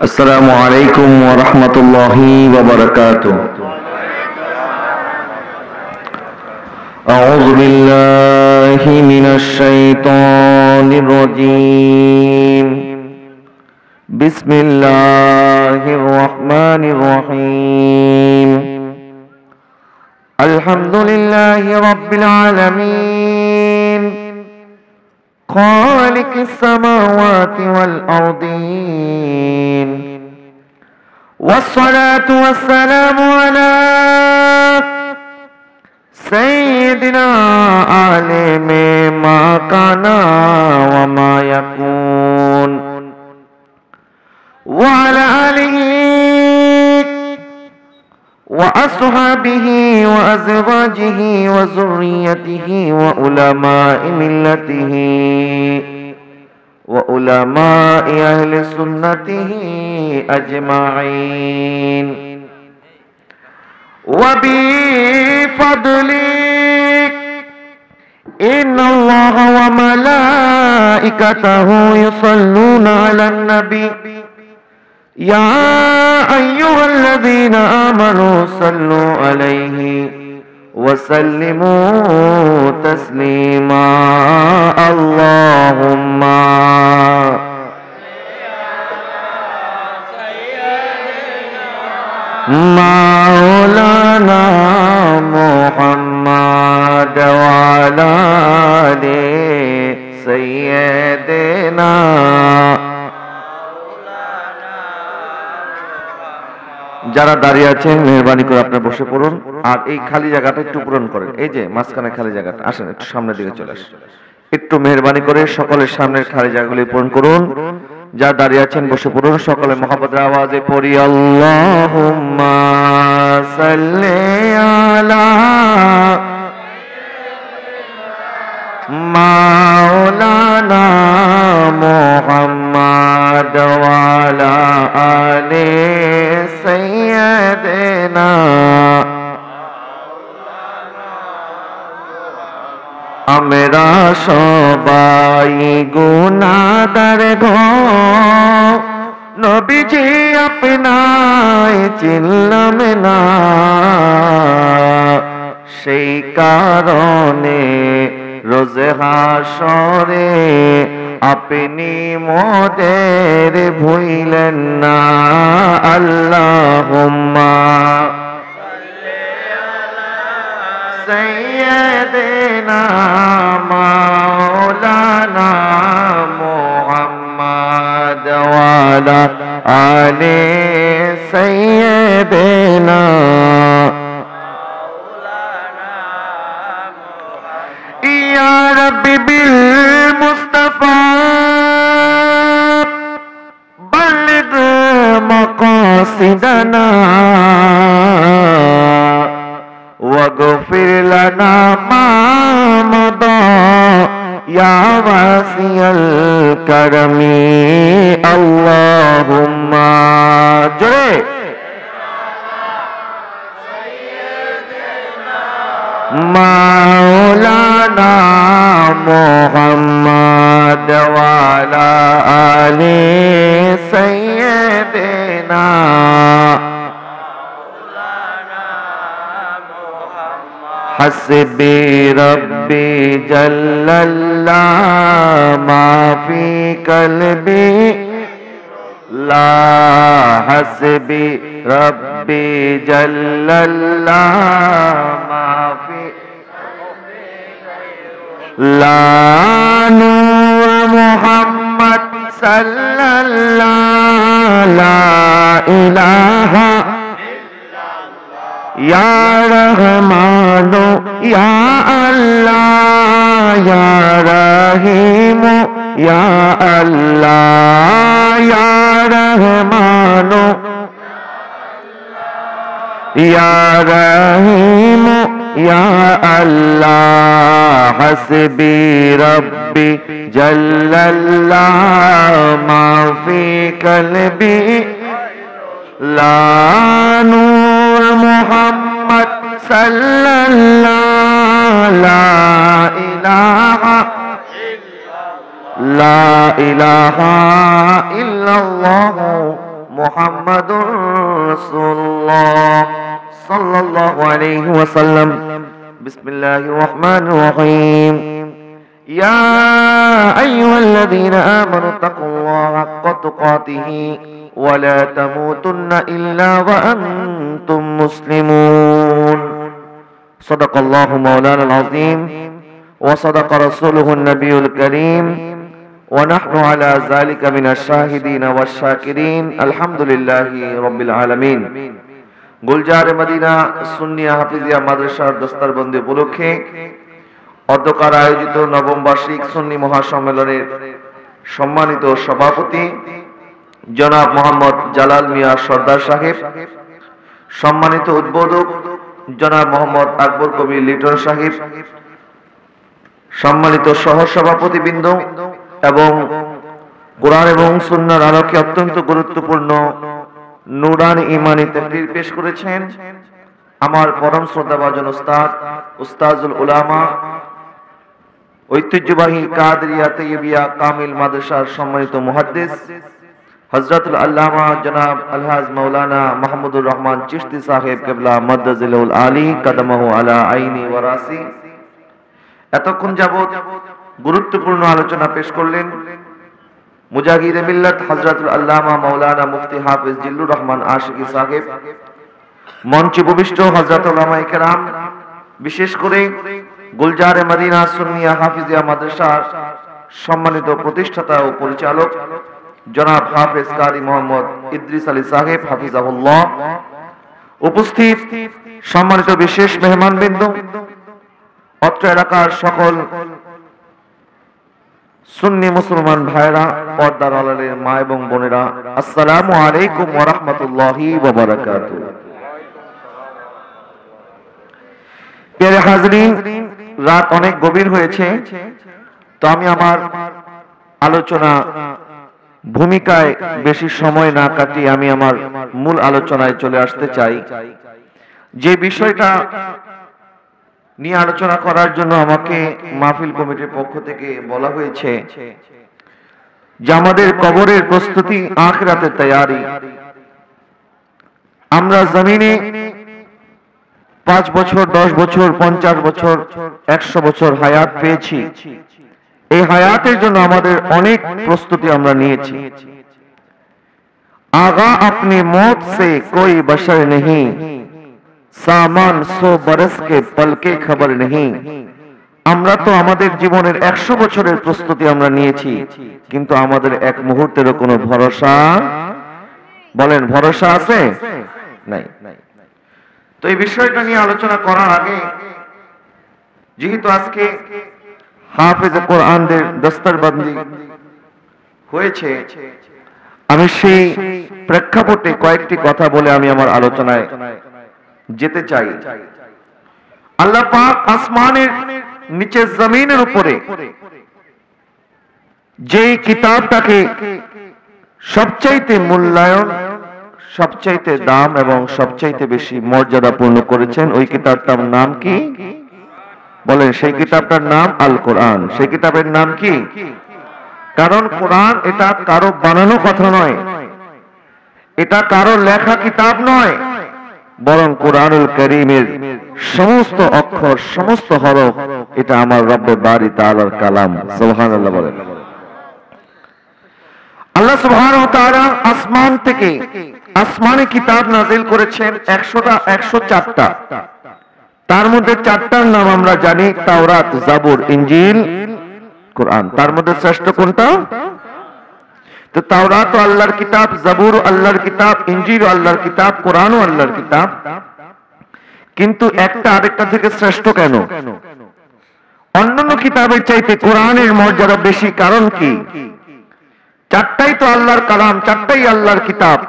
السلام عليكم ورحمة الله وبركاته. أعوذ بالله من الشيطان الرجيم. بسم الله الرحمن الرحيم. الحمد لله رب العالمين خالق السماوات والأرضين، والصلاة والسلام على سيدنا عالم ما كان وما يكون، وعلى آله وأصحابه وأزواجه وذريته وعلماء ملته وعلماء أهل سنته أجمعين. وبفضلك إن الله وملائكته يصلون على النبي يا أيها الذين آمنوا صلوا عليه وسلموا تسليما. اللهم مولانا محمد وعلى آل سيدنا. যারা দাঁড়িয়ে আছেন মেহরবানি করে আপনারা বসে পড়ুন, আর এই খালি জায়গাটা একটু পূরণ করেন। এই যে মাঝখানে খালি জায়গাটা, আসেন একটু সামনের দিকে চলে আসেন। একটু মেহরবানি করে সকলের সামনের খালি জায়গাগুলি পূরণ করুন। যারা দাঁড়িয়ে আছেন বসে পড়ুন। সকলে মহব্বতের আওয়াজে পড়ি আল্লাহুম্মা সাল্লি আলা মাওলানা মুহাম্মাদ ওয়া আলা আলি সাইয়্যিদিনা। আমরা সবাই গুনাহগার গো, নবীজি আপনায় চিনলাম না, সেই কারণে রোজে হাসরে আপনি মোদের ভুইলেন না। আল্লাহুম্মা সাইয়্যিদিনা মাওলানা মুহাম্মদ ওয়া আলা আলি সাইয়্যিদিনা। ইয়া রাব্বি বিল মুস্তাফা বাল্লিগ মাকাসিদানা واغفر لنا ما مضى يا واسع الكرم. اللهم جري مولانا محمد وعلى آل سيدنا. حسبي ربي جل الله ما في قلبي لا. حسبي ربي جل الله ما في لا. نور محمد صلى الله لا إله या रहमानो या अल्लाह या रहीमो या अल्लाह या रहमानो या रहीमो या अल्लाह. हस्बी रब्बी जल्लल्लाह मा फी कल्बी ला. नूर मुहम्मद सल्लल्लाहु ला इलाहा لا إله إلا الله মুহাম্মাদুর রাসূলুল্লাহ সাল্লাল্লাহু আলাইহি ওয়াসাল্লাম। বিসমিল্লাহির রহমানির রহিম। ইয়া আইয়ুহাল্লাযীনা আমানু তাকুল্লাহা হাক্কা তুকাতিহি ওয়া লা তামুতুন্না ইল্লা ওয়া আনতুম মুসলিমুন। সাদাকাল্লাহু মাওলানাল আযীম ওয়া সাদাকা রাসূলুহুন নাবিয়ুল কারীম ওয়া নাহনু আলা যালিকা মিনাশ শাহিদিনা ওয়াশ শাকিরিন। আলহামদুলিল্লাহি রাব্বিল আলামিন। গুলজার মদিনা সুন্নিয়া হাফিজিয়া মাদ্রাসার দস্তারবন্দি উপলক্ষে অধ্যকার আয়োজিত নবম বার্ষিক সুন্নি মহাসম্মেলনের সম্মানিত সভাপতি জনাব মোহাম্মদ জালাল মিয়া সর্দার সাহেব, সম্মানিত উদ্বোধক জনাব মোহাম্মদ আকবর কবির লিটন সাহেব, সম্মানিত সহসভাপতিবৃন্দ এবং কোরআন এবং সুন্নাহর আলোকে অত্যন্ত গুরুত্বপূর্ণ নুরানি ঈমানি তাকরীর পেশ করেছেন আমার পরম শ্রদ্ধাভাজন উস্তাদ, উস্তাজুল উলামা, ঐতিহ্যবাহী কাদরিয়া তাইয়্যিবিয়া কামিল মাদ্রাসার সম্মানিত মুহাদ্দিস হযরতুল আল্লামা জনাব আলহাজ মাওলানা মাহমুদুর রহমান চিশতি সাহেব কিবলা মাদ্দাজিলুল আলী কদমহু আলা আইনি ওয়া রাসি। এতক্ষণ যাবত গুরুত্বপূর্ণ আলোচনা পেশ করলেন মুজাহিদে মিল্লাত হযরতুল আল্লামা মাওলানা মুফতি হাফেজ জিল্লুর রহমান আশিকি সাহেব, মঞ্চে উপবিষ্ট হযরত উলামায়ে কেরাম, বিশেষ করে গুলজারে মদিনা সুন্নিয়া হাফিজিয়া মাদ্রাসার সম্মানিত প্রতিষ্ঠাতা ও পরিচালক জনাব হাফেজ কারি মোহাম্মদ ইদ্রিস আলী সাহেব হাফিজাহুল্লাহ, উপস্থিত সম্মানিত বিশেষ মেহমানবৃন্দ, অত্র এলাকার সকল সুন্নি মুসলমান ভাইরা, পর্দার আড়ালের মা এবং বোনেরা, আসসালামু আলাইকুম ওয়া রাহমাতুল্লাহি ওয়া বারাকাতুহু। প্রিয় হাজরিন, রাত অনেক গভীর হয়েছে, তো আমি আমার আলোচনা ভূমিকায় বেশি সময় না কাটিয়ে আমি আমার মূল আলোচনায় চলে আসতে চাই। যে বিষয়টা নিয়ে আলোচনা করার জন্য আমাকে মাহফিল কমিটির পক্ষ থেকে বলা হয়েছে যে আমাদের কবরের প্রস্তুতি, আখিরাতের তৈয়ারি। আমরা জমিনে 5 বছর, 10 বছর, 50 বছর, 100 বছর হায়াত পেয়েছি। এই হায়াতের জন্য আমাদের অনেক প্রস্তুতি আমরা নিয়েছি। আগা আপনি মौत से कोई बशर नहीं, सामान 100 बरस के पल के खबर नहीं। আমরা তো আমাদের জীবনের 100 বছরের প্রস্তুতি আমরা নিয়েছি, কিন্তু আমাদের এক মুহূর্তেরও কোনো ভরসা, বলেন ভরসা আছে? নাই। তো এই বিষয়টা নিয়ে আলোচনা করার আগে, যেহেতু আজকে হাফেজে কোরআনদের দস্তরবন্দি হয়েছে, আমি সেই প্রেক্ষাপটে কয়েকটি কথা বলে আমি আমার আলোচনায় যেতে চাই। আল্লাহ পাক আসমানের নিচে জমিনের উপরে যে কিতাবটাকে সবচাইতে মূল্যায়ন, সবচাইতে দাম এবং সবচাইতে বেশি মর্যাদাপূর্ণ করেছেন, ওই কিতাবটার নাম কি? বলেন, সেই কিতাবটার নাম আল কোরআন। সেই কিতাবের নাম কি? কারণ কোরআন এটা কারো বানানো কথা নয়, এটা কারো লেখা কিতাব নয়, বরং কোরআনুল কারীমের সমস্ত অক্ষর, সমস্ত হরফ এটা আমার রব্বে বারি তাআলার কালাম। সুবহানাল্লাহ বলেন। আল্লাহ সুবহানাহু ওয়া তাআলা আসমান থেকে আসমানে কিতাব নাযিল করেছেন 104টা। তার মধ্যে 4টার নাম আমরা জানি, তাওরাত, জাবুর, ইনজিল, কোরআন। তার মধ্যে শ্রেষ্ঠ কোনটা? তো তাওরাত ও আল্লাহর কিতাব, জাবুর ও আল্লাহর কিতাব, ইনজিল ও আল্লাহর কিতাব, কোরআন ও আল্লাহর কিতাব। কিন্তু একটা আরেকটা থেকে শ্রেষ্ঠ কেন? অন্যান্য কিতাবের চাইতে কোরআনের মর্যাদা বেশি। কারণ কি? 4টাই তো আল্লাহর কালাম, 4টাই আল্লাহর কিতাব।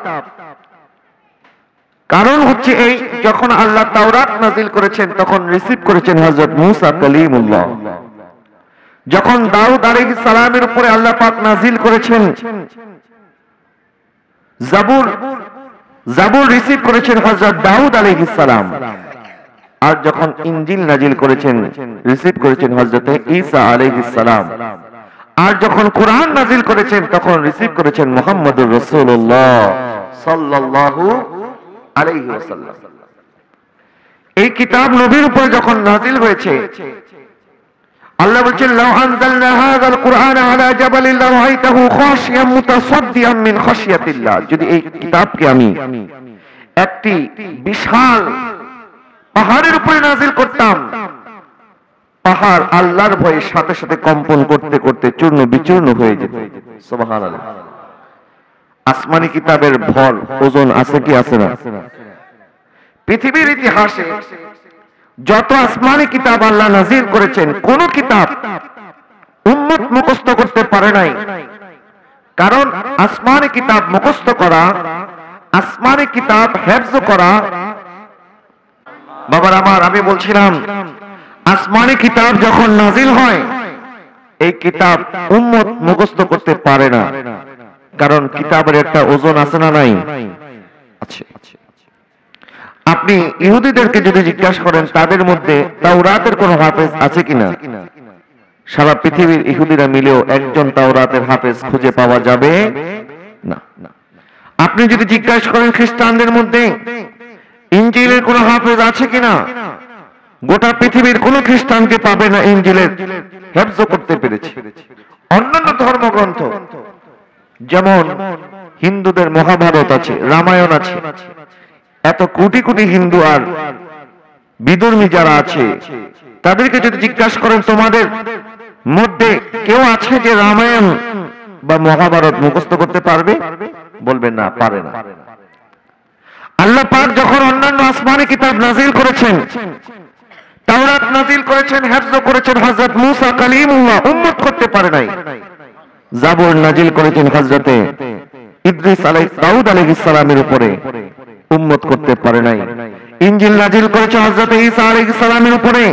কারণ হচ্ছে এই, যখন আল্লাহ তাওরাত নাযিল করেছেন তখন রিসিভ করেছেন হযরত মুসা কালিমুল্লাহ। যখন দাউদ আলাইহিস সালামের উপরে আল্লাহ পাক নাযিল করেছেন জাবুর, জাবুর রিসিভ করেছেন হযরত দাউদ আলাইহিস সালাম। আর যখন ইনজিল নাযিল করেছেন, রিসিভ করেছেন হযরত ঈসা আলাইহিস সালাম। আর যখন কোরআন নাযিল করেছেন তখন রিসিভ করেছেন মুহাম্মদুর রাসূলুল্লাহ সাল্লাল্লাহু আলাইহি ওয়াসাল্লাম। এই কিতাব নবীর উপর যখন নাযিল হয়েছে, আল্লাহ বলেন লাউ আনজালনা হাযাল কুরআনা আলা জাবালিন লারাআইতাহু খাশিয়াম মুতাসাদ্দিয়াম মিন খাশিয়াতিল্লাহ। যদি এই কিতাবকে আমি একটি বিশাল পাহাড়ের উপরে নাযিল করতাম, পাহাড় আল্লাহর ভয়ে সাথে সাথে কম্পন করতে করতে চূর্ণ বিচূর্ণ হয়ে যেত। সুবহানাল্লাহ। আসমানি কিতাবের ভর ওজন আছে কি আছে না? পৃথিবীর ইতিহাসে যত আসমানি কিতাব আল্লাহ নাযিল করেছেন, কোন কিতাব উম্মত মুখস্থ করতে পারে নাই। কারণ আসমানি কিতাব মুখস্থ করা, আসমানি কিতাব হিফজ করা, বাবার আমার আমি বলছিলাম আসমানি কিতাব যখন নাযিল হয়, এই কিতাব উম্মত মুখস্থ করতে পারে না। কারণ কিতাবের একটা ওজন আছে না নাই? আছে। আপনি ইহুদিদেরকে যদি জিজ্ঞাসা করেন তাদের মধ্যে তাওরাতের কোন হাফেজ আছে কিনা, সারা পৃথিবীর ইহুদিরা মিলেও একজন তাওরাতের হাফেজ খুঁজে পাওয়া যাবে না। আপনি যদি জিজ্ঞাসা করেন খ্রিস্টানদের মধ্যে ইনজিলের কোন হাফেজ আছে কিনা, গোটা পৃথিবীর কোন খ্রিস্টানকে পাবে না ইনজিলের হিফজ করতে পেরেছে। অন্যান্য ধর্মগ্রন্থ যেমন হিন্দুদের মহাভারত আছে, রামায়ণ আছে, এত কোটি কোটি হিন্দু আর বিধর্মী যারা আছে তাদেরকে যদি জিজ্ঞাসা করেন তোমাদের মধ্যে কেউ আছে যে রামায়ণ বা মহাভারত মুখস্থ করতে পারবে, বলবেন না, পারে না। আল্লাহ পাক যখন অন্যান্য আসমানি কিতাব নাযিল করেছেন, তাওরাত নাযিল করেছেন, হিফজ করেছেন হযরত মূসা কালিমুল্লাহ, উম্মত করতে পারে নাই। জাবুর নাযিল করেছেন হযরতে ইদ্রিস দাউদ আলাইহিস সালামের উপরে, উম্মত করতে পারে নাই। ইনজিল নাযিল করেছে হযরত ঈসা আলাইহিস সালামের উপরে,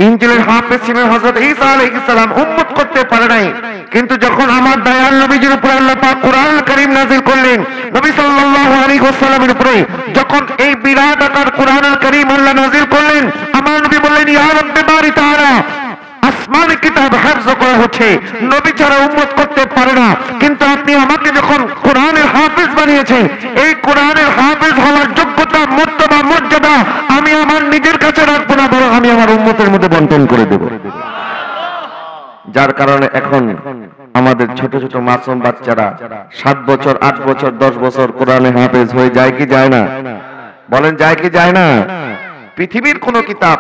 ইনজিলের হাফেজ ছিলেন হযরত ঈসা আলাইহিস সালাম, উম্মত করতে পারে নাই। কিন্তু যখন আমার দয়াল নবীজির উপরে আল্লাহ পাক কুরআনুল কারীম নাযিল করলেন, নবী সাল্লাল্লাহু আলাইহি ওয়াসাল্লামের উপরে যখন এই বিরাট আকার কুরআনুল কারীম আল্লাহ নাযিল করলেন, আমার নবী বললেন ইয়া রাব্বি বারি তাআলা, আসমানি কিতাব হিফজ করা হচ্ছে, নবী ছাড়া উম্মত করতে পারে না। কিন্তু আপনি আমাকে যখন কোরআনের হাফেজ বানিয়েছেন, এই কোরআনের হাফেজ হওয়ার যোগ্যতা, মর্তবা, মর্যাদা আমি আমার নিজের কাছে রাখবো না, বরং আমি আমার উম্মতের মধ্যে বন্টন করে দেব। যার কারণে এখন আমাদের ছোট ছোট মাসুম বাচ্চারা 7 বছর, 8 বছর, 10 বছর কোরআনে হাফেজ হয়ে যায় কি যায় না? বলেন যায় কি যায় না? পৃথিবীর কোন কিতাব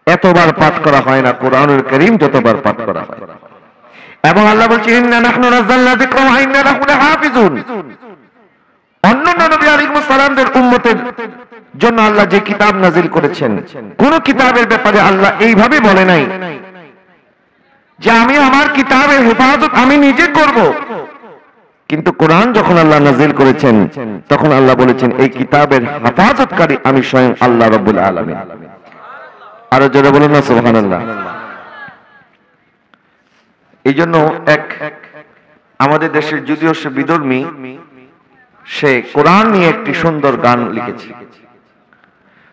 এতবার পাঠ করা হয় না কোরআনুল কারীম যতবার পাঠ করা হয়। এবং আল্লাহ বলছেন ইন্না নাহনু নাযালনা যিকরা ওয়া ইন্না লাহু লাহাফিজুন। অন্যান্য নবী আলাইহিস সালামদের উম্মতের জন্য আল্লাহ যে কিতাব নাযিল করেছেন, কোন কিতাবের ব্যাপারে আল্লাহ এইভাবে বলে নাই যে আমি আমার কিতাবের হেফাজত আমি নিজে করব। কিন্তু কোরআন যখন আল্লাহ নাযিল করেছেন, তখন আল্লাহ বলেছেন এই কিতাবের হেফাজতকারী আমি স্বয়ং আল্লাহ রাব্বুল আলামিন। আরো জোরে বলুন না সুবহানাল্লাহ। এই জন্য এক আমাদের দেশের যদিও সে বিধর্মী, সে কোরআন নিয়ে একটি সুন্দর গান লিখেছে।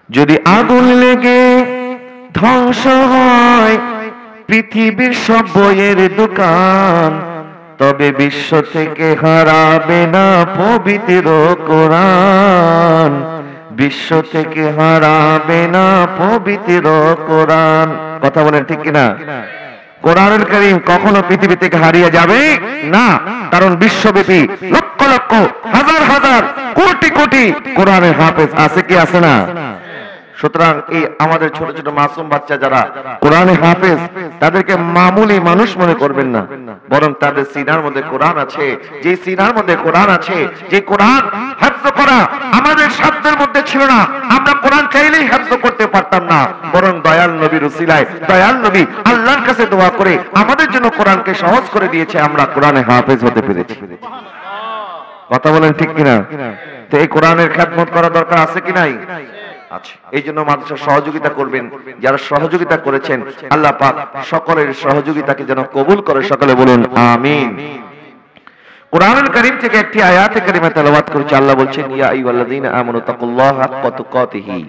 যদি আগুন লেগে ধ্বংস হয় পৃথিবীর সব বইয়ের দোকান, তবে বিশ্ব থেকে হারাবে না পবিত্র কোরআন, বিশ্ব থেকে হারাবে না পবিত্র কোরআন। কথা বলেন ঠিক কিনা? কোরআনুল কারীম কখনো পৃথিবী থেকে হারিয়ে যাবে না, কারণ বিশ্বব্যাপী লক্ষ লক্ষ, হাজার হাজার, কোটি কোটি কোরআনের হাফেজ আছে কি আছে না? সুতরাং এই আমাদের ছোট ছোট মাসুম বাচ্চা যারা কোরআনে হাফেজ, তাদেরকে মামুলি মানুষ মনে করবেন না, বরং তাদের সিনার মধ্যে কোরআন আছে। যে সিনার মধ্যে কোরআন আছে, যে কোরআন হিফজ করা আমাদের সাধ্যের মধ্যে ছিল না, আমরা কোরআন চাইলেই হিফজ করতে পারতাম না, বরং দয়াল নবীর উসিলায় দয়াল নবী আল্লাহর কাছে দোয়া করে আমাদের জন্য কোরআনকে সহজ করে দিয়েছে, আমরা কোরআনে হাফেজ হতে পেরেছি। কথা বলেন ঠিক কিনা? তো এই কোরআনের খেদমত করা দরকার আছে কি নাই? আছে। এই জন্য মাদ্রাসা সহযোগিতা করবেন, যারা সহযোগিতা করেছেন আল্লাহ পাক সকলের সহযোগিতাকে যেন কবুল করে, সকলে বলুন আমিন। কোরআনুল কারীম থেকে একটি আয়াতে কারিমা তেলাওয়াত করেছি। আল্লাহ বলছেন ইয়া আইয়ুহাল্লাযীনা আমানু তাকুল্লাহা হাক্কা তুকাতিহি,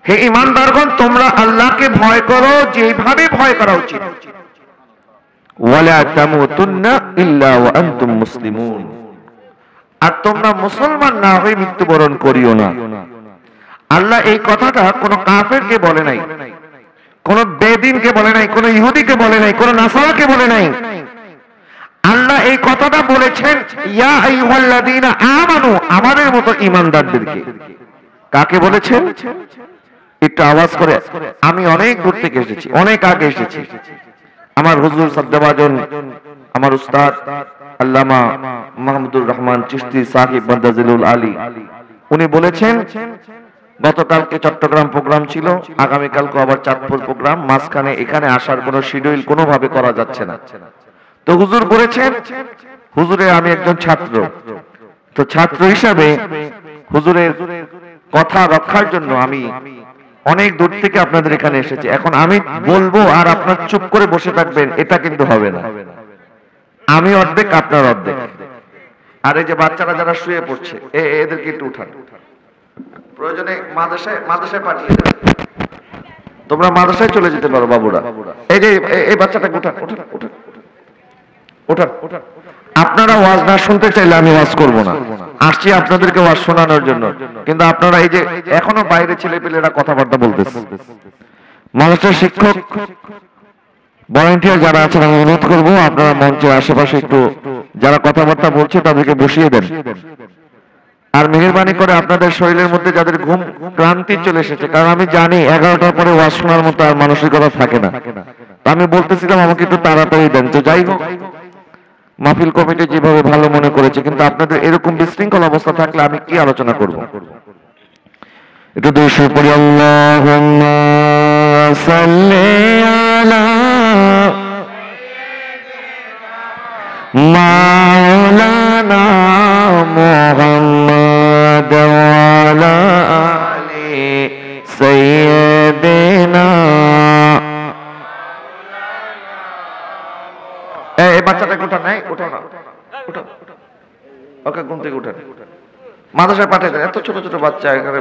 হে ঈমানদারগণ তোমরা আল্লাহকে ভয় করো যেভাবে ভয় করা উচিত, ওয়ালা তামুতুন্না ইল্লা ওয়া আনতুম মুসলিমুন, আর তোমরা মুসলমান না হয়ে মৃত্যুবরণ করিও না। আল্লাহ এই কথাটা কোন কাফেরকে বলে নাই, কোন বেদিনকে বলে নাই, কোন ইহুদিকে বলে নাই, কোন নাসারাকে বলে নাই। আল্লাহ এই কথাটা বলেছেন ইয়া আইয়ুহাল্লাযীনা আমানু, আমাদের মতো ঈমানদারদেরকে। কাকে বলেছেন? একটু আওয়াজ করে। আমি অনেক দূর থেকে এসেছি, অনেক আগে এসেছি। আমার হুজুর সাদ্দাবাজন, আমার উস্তাদ আল্লামা মাহমুদুর রহমান চিশতি সাহিব বান্দাজিলুল আলী, উনি বলেছেন গতকালকে চট্টগ্রাম প্রোগ্রাম ছিল, আগামীকালকে আবার চাঁদপুর প্রোগ্রাম, মাঝখানে এখানে আসার কোনো শিডিউল কোনোভাবে করা যাচ্ছে না। তো হুজুর বলেছেন, হুজুরের আমি একজন ছাত্র, তো ছাত্র হিসাবে হুজুরের কথা রক্ষার জন্য আমি অনেক দূর থেকে আপনাদের এখানে এসেছি। এখন আমি বলবো আর আপনার চুপ করে বসে থাকবেন, এটা কিন্তু হবে না। আমি অর্ধেক, আপনার অর্ধেক। আর এই যে বাচ্চারা যারা শুয়ে পড়ছে, এদেরকে একটু উঠান, প্রয়োজনে মাদ্রাসায় পাঠিয়ে দেন। তোমরা মাদ্রাসায় চলে যেতে পারো বাবুরা। এই যে এই বাচ্চাটাকে উঠান, উঠান, উঠান, উঠান, উঠান। আপনারা ওয়াজ না শুনতে চাইলে আমি ওয়াজ করব না, আসছি আপনাদেরকে ওয়াজ শোনানোর জন্য। কিন্তু আপনারা এই যে এখনো বাইরে ছেলেপেলেরা কথাবার্তা বলতেছে, মাদ্রাসার শিক্ষক ভলান্টিয়ার যারা আছেন, আমি অনুরোধ করবো আপনারা মঞ্চের আশেপাশে একটু যারা কথাবার্তা বলছে তাদেরকে বসিয়ে দেন। আর মেহেরবানি করে আপনাদের শরীরের মধ্যে যাদের ঘুম ক্লান্তি চলে এসেছে, কারণ আমি জানি 11টার পরে ওয়াজ শোনার মতো আর মানসিকতা থাকে না, আমি বলতেছিলাম আমাকে একটু তাড়াতাড়ি দেন। তো যাই হোক, মাহফিল কমিটি যেভাবে ভালো মনে করেছে, কিন্তু আপনাদের এরকম বিশৃঙ্খল অবস্থা থাকলে আমি কি আলোচনা করব? একটু দুইশো পড়ি। আল্লাহুম্মা সাল্লি আলা মাওলানা মুহাম্মাদ ওয়া আলা আলি সাইয়্যিদিনা। এই বাচ্চাটাকে উঠান, নাই উঠাও না, উঠাও, ওকে ঘুম থেকে উঠান, মাদ্রাসায় পাঠিয়ে দেন। এত ছোট ছোট বাচ্চা এখানে,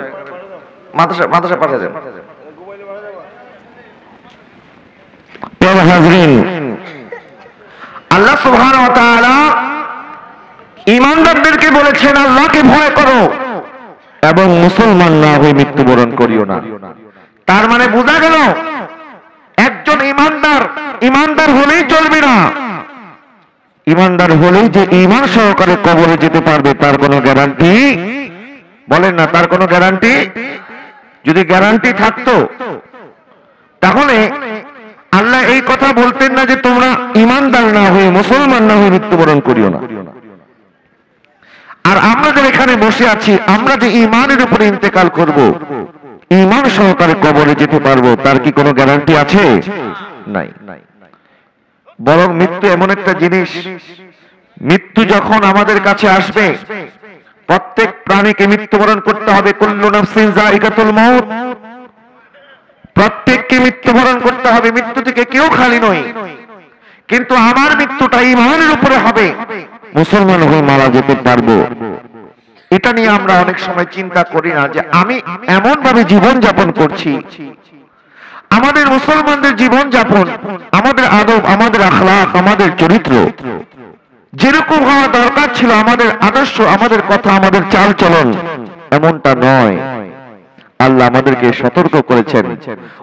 মাদ্রাসায় পাঠিয়ে দেন। আল্লাহ সুবহানাহু ওয়া তাআলা ঈমানদারদেরকে বলেছেন আল্লাহকে ভয় করো এবং মুসলমান না হয়ে মৃত্যুবরণ করিও না। তার মানে বোঝা গেল একজন ঈমানদার হলেই চলবে না। ঈমানদার হলেই যে ঈমান সহকারে কবরে যেতে পারবে তার কোনো গ্যারান্টি, বলেন না, তার কোনো গ্যারান্টি? যদি গ্যারান্টি থাকতো তাহলে আল্লাহ এই কথা বলতেন না যে তোমরা ঈমানদার না হয়ে মুসলমান না হয়ে মৃত্যুবরণ করিও না। আর আমরা যে এখানে বসে আছি, আমরা যে ঈমানের উপরে ইন্তেকাল করব, ঈমান সহকারে কবরে যেতে পারবো, তার কি কোনো গ্যারান্টি আছে? নাই। বরং মৃত্যু এমন একটা জিনিস, মৃত্যু যখন আমাদের কাছে আসবে, প্রত্যেক প্রাণীকে মৃত্যুবরণ করতে হবে। কুল্লু নাফসিন যায়িকাতুল মাউত, প্রত্যেককে মৃত্যুবরণ করতে হবে, মৃত্যু থেকে কেউ খালি নয়। কিন্তু আমার মৃত্যুটা ঈমানের উপরে হবে, মুসলমান হয়ে মারা যেতে পারবো। এটা নিয়ে আমরা অনেক সময় চিন্তা করি না যে আমি এমন ভাবে জীবন যাপন করছি, আমাদের মুসলমানদের জীবন যাপন, আমাদের আদব, আমাদের আখলাক, আমাদের চরিত্র যেরকম হওয়া দরকার ছিল, আমাদের আদর্শ, আমাদের কথা, আমাদের চাল চলন এমনটা নয়। আল্লাহ আমাদেরকে সতর্ক করেছেন,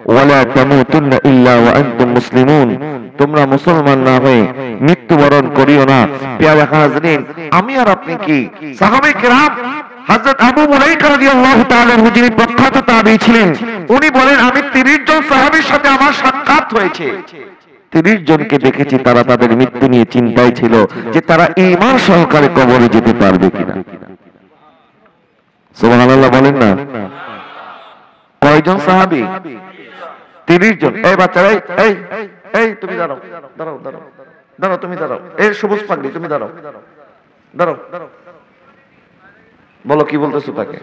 ওয়ালা তামুতুন্না ইল্লা ওয়া আনতুম মুসলিমুন, তোমরা মুসলমান না হয়ে মৃত্যুবরণ করিও না। প্রিয় হাজরিন, আমি আর আপনি কি সাহাবায়ে কেরাম, হযরত আবু মুলাইকা রাদিয়াল্লাহু তাআলা আনহু যিনি প্রখ্যাত তাবী ছিলেন, উনি বলেন আমি 30 জন সাহাবীর সাথে আমার সাক্ষাৎ হয়েছে, 30 জনকে দেখেছি তারা তাদের মৃত্যু নিয়ে চিন্তায় ছিল যে তারা ঈমান সহকারে কবরে যেতে পারবে কিনা। সুবহানাল্লাহ বলেন না। কয়জন সাহাবী? 30 জন। এই বাচ্চারা, এই তুমি দাঁড়াও, তুমি দাঁড়াও, এই সবুজ পাগড়ি তুমি দাঁড়াও, বলো কি বলতেছো তাকে?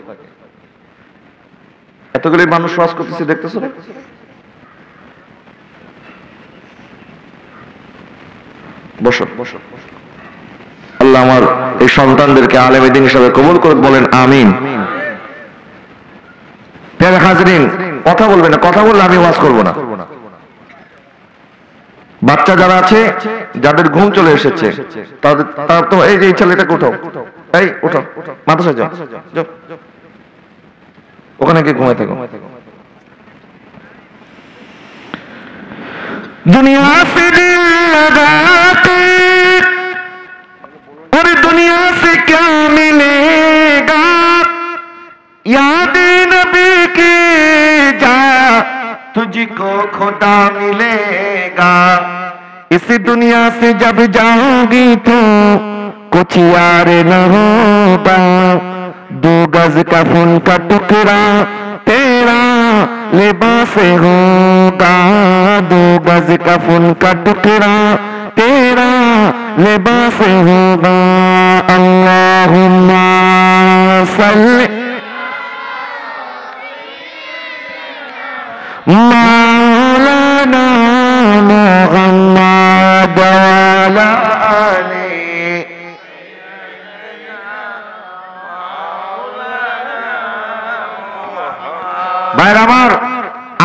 এতগুলি মানুষ ওয়াজ করতেছে, দেখতেছো না? বসো। আল্লাহ আমার এই সন্তানদেরকে আলেমে দ্বীন হিসেবে কবুল করুক, বলেন আমিন। প্রিয় হাজরিন, কথা বলবে না, কথা বললে আমি ওয়াজ করব না। বাচ্চা যারা আছে, যাদের ঘুম চলে এসেছে, তারা তো এই যে ছেলেটাকে উঠাও, এই উঠো, মাদ্রাসায় যাও, যাও, ওখানে গিয়ে ঘুমাই থাকো। दुनिया से दिल लगाते और दुनिया से क्या मिलेगा, याद नबी की जा तुझको खुदा मिलेगा। इस दुनिया से जब जाओगी तो कुछ यार न होगा, 2 गज कफन का टुकड़ा तेरा लिबास होगा, 2 गज कफन का टुकड़ा तेरा लिबास होगा। अल्लाहुम्मा सल्ली मौलाना मुहम्मद वाला आले। ভাইরা আমার,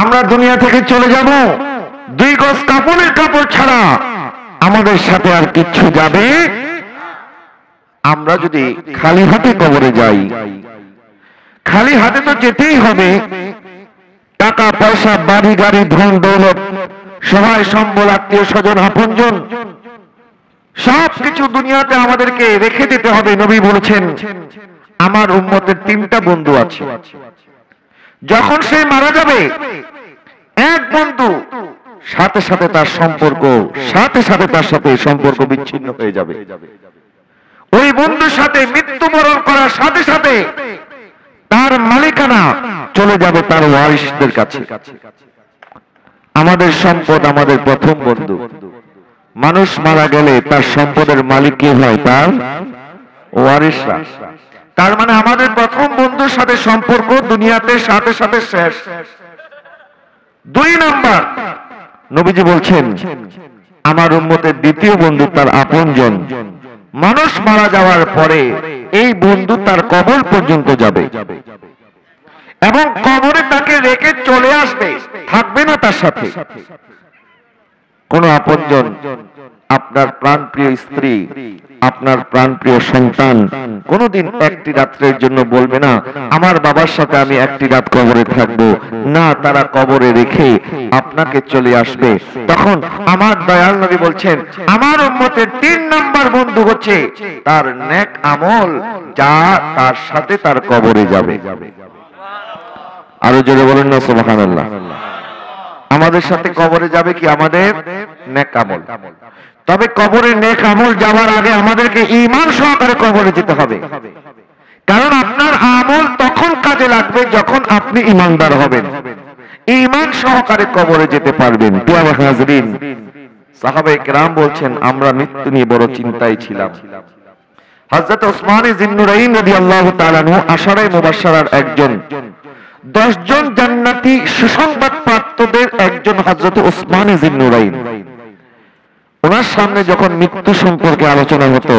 আমরা দুনিয়া থেকে চলে যাব 2 গজ কাপড়ের কাপড় ছাড়া, আমাদের সাথে আর কিচ্ছু যাবে। আমরা যদি খালি হাতে কবরে যাই, খালি হাতে তো যেতেই হবে। টাকা পয়সা, বাড়ি গাড়ি, ধন দৌলত, সহায় সম্বল, আত্মীয় স্বজন, আপনজন, সবকিছু দুনিয়াতে আমাদেরকে রেখে দিতে হবে। নবী বলেছেন, আমার উম্মতের 3টা বন্ধু আছে। যখন সে মারা যাবে, এক বন্ধু সাথে সাথে তার সম্পর্ক বিচ্ছিন্ন হয়ে যাবে। ওই বন্ধুর সাথে মৃত্যুবরণ করার সাথে সাথে তার মালিকানা চলে যাবে তার ওয়ারিসদের কাছে। আমাদের সম্পদ আমাদের প্রথম বন্ধু। মানুষ মারা গেলে তার সম্পদের মালিক কে হয়? তার ওয়ারিসরা। তার মানে আমাদের প্রথম বন্ধুর সাথে সম্পর্ক দুনিয়াতে সাথে সাথে শেষ। 2 নাম্বার, নবীজি বলছেন, আমার উম্মতের দ্বিতীয় বন্ধু তার আপনজন। মানুষ মারা যাওয়ার পরে এই বন্ধু তার কবর পর্যন্ত যাবে এবং কবরে তাকে রেখে চলে আসবে, থাকবে না তার সাথে। কোন আপনজন, আপনার প্রাণপ্রিয় স্ত্রী, আপনার প্রাণপ্রিয় সন্তান কোনদিন একটি রাত্রের জন্য বলবে না আমার বাবার সাথে আমি একটি রাত কবরে থাকবো না। তারা কবরে রেখে আপনাকে চলে আসবে। তখন আমার দয়াল নবী বলছেন, আমার উম্মতের 3 নাম্বার বন্ধু হচ্ছে তার নেক আমল, যা তার সাথে তার কবরে যাবে। আরো জোরে বলেন না সুবহানাল্লাহ। আমাদের সাথে কবরে যাবে কি? আমাদের নেক আমল। তবে কবরে নেক আমল যাওয়ার আগে আমাদেরকে ঈমান সহকারে কবরে যেতে হবে। কারণ আপনার আমল তখন কাজে লাগবে যখন আপনি ঈমানদার হবেন, ঈমান সহকারে কবরে যেতে পারবেন। প্রিয় হাজরিন, সাহাবায়ে কেরাম বলছেন, আমরা মৃত্যু নিয়ে বড় চিন্তায় ছিলাম। হযরত ওসমান জিন্নুরাইন রাদিয়াল্লাহু তাআলা আনহু আশারায়ে মুবাশশারার একজন, 10 জন জান্নাতি সুসংবাদ প্রাপ্তদের একজন হযরত ওসমান জিন্নুরাইন। ওনার সামনে যখন মৃত্যু সম্পর্কে আলোচনা হতো,